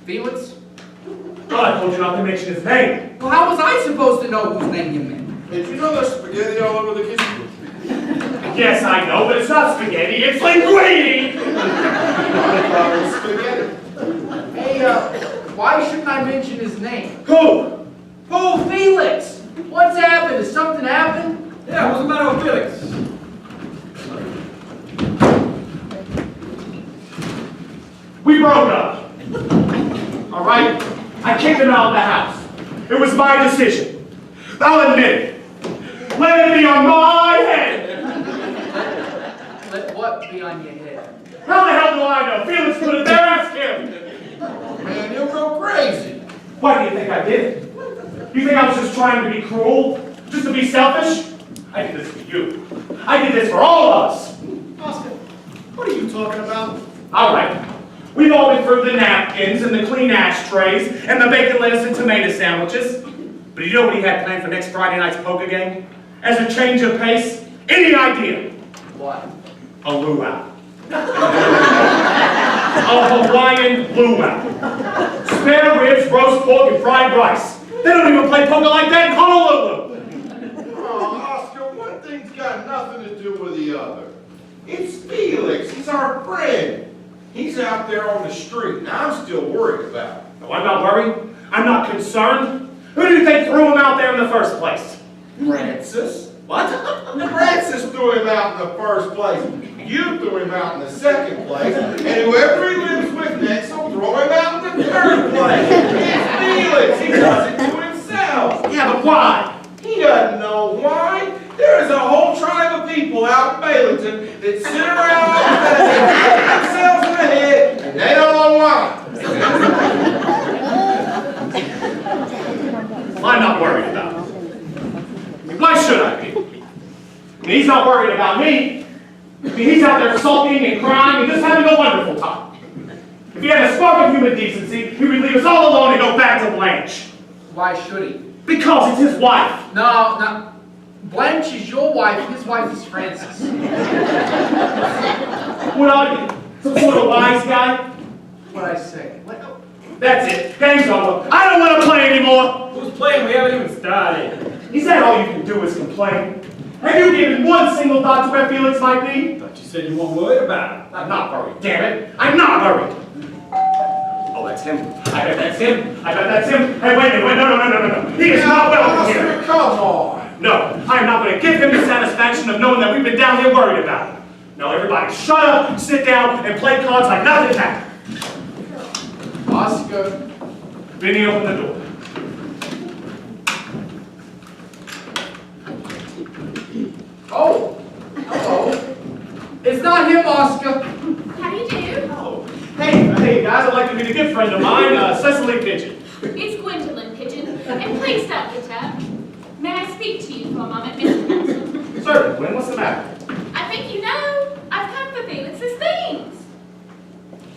Felix? Well, I told you not to mention his name. Well, how was I supposed to know whose name you meant? Hey, did you know there's spaghetti all over the kitchen? Yes, I know, but it's not spaghetti, it's linguine! Spaghetti. Hey, why shouldn't I mention his name? Who? Who, Felix? What's happened? Has something happened? Yeah, what's the matter with Felix? We broke up. All right? I kicked him out of the house. It was my decision. I'll admit it. Let it be on my head. Let what be on your head? How the hell do I know? Felix put it there, ask him. Man, you'll go crazy. Why do you think I did it? You think I was just trying to be cruel? Just to be selfish? I did this for you. I did this for all of us. Oscar, what are you talking about? All right. We've all been through the napkins and the clean ashtrays and the bacon, lettuce, and tomato sandwiches. But you know what he had planned for next Friday night's poker game? As a change of pace? Any idea? What? A luau. A Hawaiian luau. Spare ribs, roast pork, and fried rice. They don't even play poker like that in Honolulu. Oh, Oscar, one thing's got nothing to do with the other. It's Felix. He's our friend. He's out there on the street, and I'm still worried about him. No, I'm not worried. I'm not concerned. Who do you think threw him out there in the first place? Francis? What? Francis threw him out in the first place. You threw him out in the second place. And whoever he lives with next will throw him out in the third place. It's Felix. He does it to himself. Yeah, but why? He doesn't know why. There is a whole tribe of people out in Baileyton that sit around all day and hit themselves in the head, and they don't know why. I'm not worried about him. I mean, why should I be? I mean, he's not worried about me. I mean, he's out there sulking and crying and just having a wonderful time. If he had a spark of human decency, he would leave us all alone and go back to Blanche. Why should he? Because it's his wife. No. Blanche is your wife, his wife is Francis. What are you? Some sort of wise guy? What'd I say? What? That's it. Game's over. I don't want to play anymore. Who's playing? We haven't even started. Is that all you can do is complain? Have you given one single thought to where Felix might be? But you said you weren't worried about it. I'm not worried, damn it. I'm not worried. Oh, that's him. I bet that's him. I bet that's him. Hey, wait a minute. No. He is not welcome here. Oscar, come on. No, I am not going to give him the satisfaction of knowing that we've been down here worried about him. No, everybody shut up, sit down, and play cards like nothing happened. Oscar. Vinny, open the door. Oh, hello. It's not him, Oscar. How do you do? Oh, hey, guys, I'd like to meet a good friend of mine, Cecily Pigeon. It's Gwendolyn Pigeon, and please don't get up. May I speak to you for a moment, Mr. Nelson? Certainly, Gwen, what's the matter? I think you know I've come for Felix's things.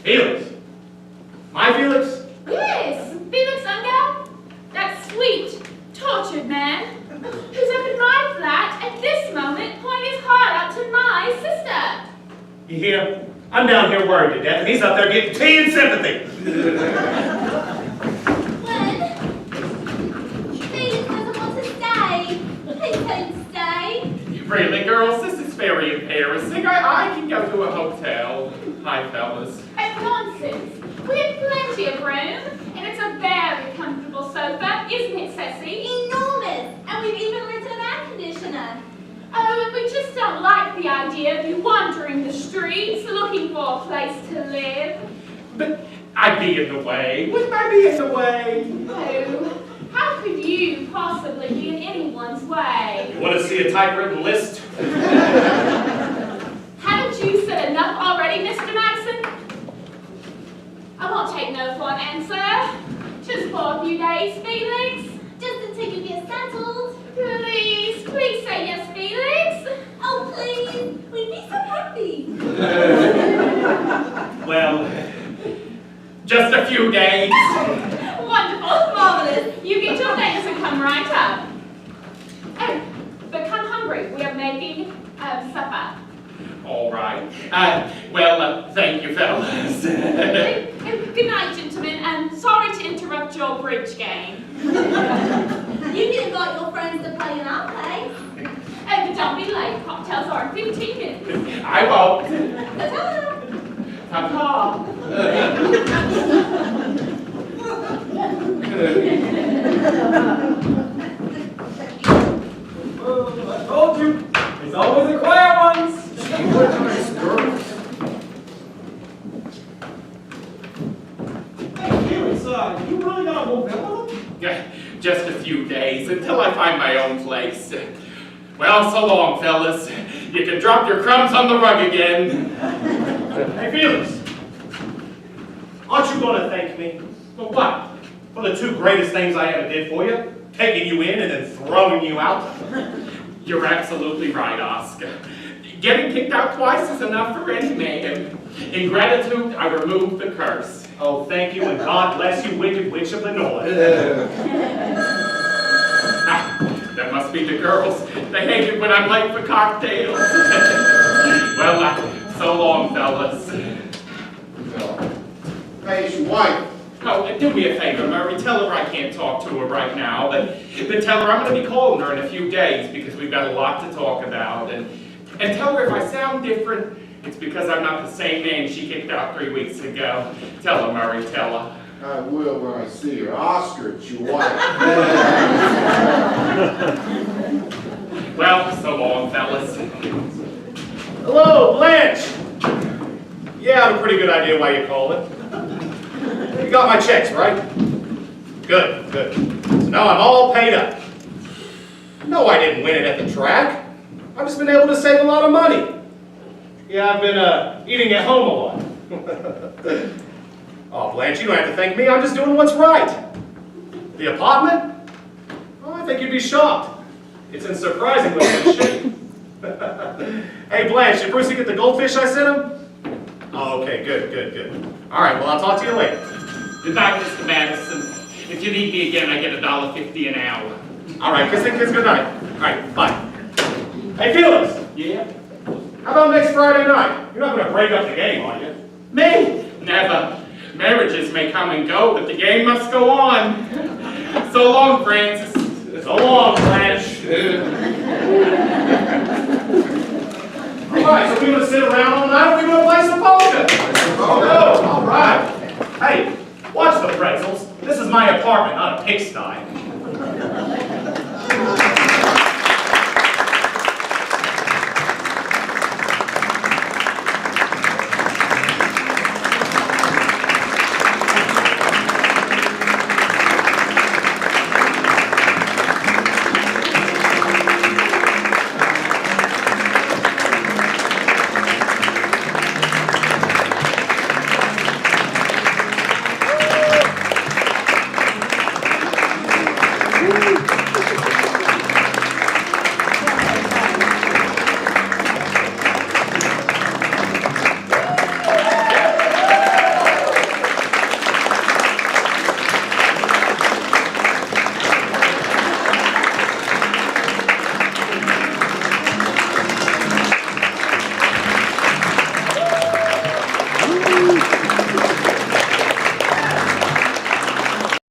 Felix? My Felix? Yes, Felix Ungar, that sweet, tortured man who's up in my flat at this moment pouring his heart out to my sister. You hear? I'm down here worried to death, and he's up there getting tea and sympathy. Gwen, Felix doesn't want to stay. Please don't stay. Really, girls? This is very embarrassing. I can go to a hotel. Hi, fellas. Oh, nonsense. We have plenty of room, and it's a very comfortable sofa, isn't it, Ceci? Enormous, and we've even rented an air conditioner. Oh, and we just don't like the idea of you wandering the streets looking for a place to live. But I'd be in the way. Wouldn't I be in the way? Oh, how could you possibly be in anyone's way? You want to see a typewritten list? Haven't you said enough already, Mr. Madison? I won't take no for an answer. Just for a few days, Felix. Just until you get settled. Please, please say yes, Felix. Oh, please. We'd be so happy. Well, just a few days. Wonderful, marvelous. You get your things and come right up. Oh, but come hungry. We are making supper. All right. Thank you, fellas. Good night, gentlemen, and sorry to interrupt your bridge game. You can invite your friends to play in our place. Oh, but don't be late. Cocktails are in 15 minutes. I won't. Ta-ta! Ta-ta. I told you, there's always the quiet ones. Nice girls. Hey, Felix, you really got a whole bill of them? Just a few days until I find my own place. Well, so long, fellas. You can drop your crumbs on the rug again. Hey, Felix. Aren't you going to thank me? For what? For the two greatest things I ever did for you? Taking you in and then throwing you out? You're absolutely right, Oscar. Getting kicked out twice is enough for any man. In gratitude, I remove the curse. Oh, thank you, and God bless you, wicked witch of the north. That must be the girls. They hate it when I'm late for cocktails. Well, so long, fellas. Hey, it's your wife. Oh, do me a favor, Murray. Tell her I can't talk to her right now, but tell her I'm going to be calling her in a few days because we've got a lot to talk about. And tell her if I sound different, it's because I'm not the same man she kicked out 3 weeks ago. Tell her, Murray, tell her. I will when I see her. Oscar, it's your wife. Well, so long, fellas. Hello, Blanche. Yeah, I have a pretty good idea why you called it. You got my checks, right? Good, good. So now I'm all paid up. No, I didn't win it at the track. I've just been able to save a lot of money. Yeah, I've been eating at home a lot. Oh, Blanche, you don't have to thank me. I'm just doing what's right. The apartment? Oh, I think you'd be shocked. It's in surprisingly good shape. Hey, Blanche, did Brucey get the goldfish I sent him? Oh, okay, good, good, good. All right, well, I'll talk to you later. Good night, Mr. Madison. If you need me again, I get $1.50 an hour. All right, kiss good night. All right, bye. Hey, Felix. Yeah? How about next Friday night? You're not going to break up the game, are you? Me? Never. Marriages may come and go, but the game must go on. So long, Francis. So long, Blanche. All right, so we're going to sit around all night, or we're going to play some poker? Oh, all right. Hey, watch the pretzels. This is my apartment, not a pigsty.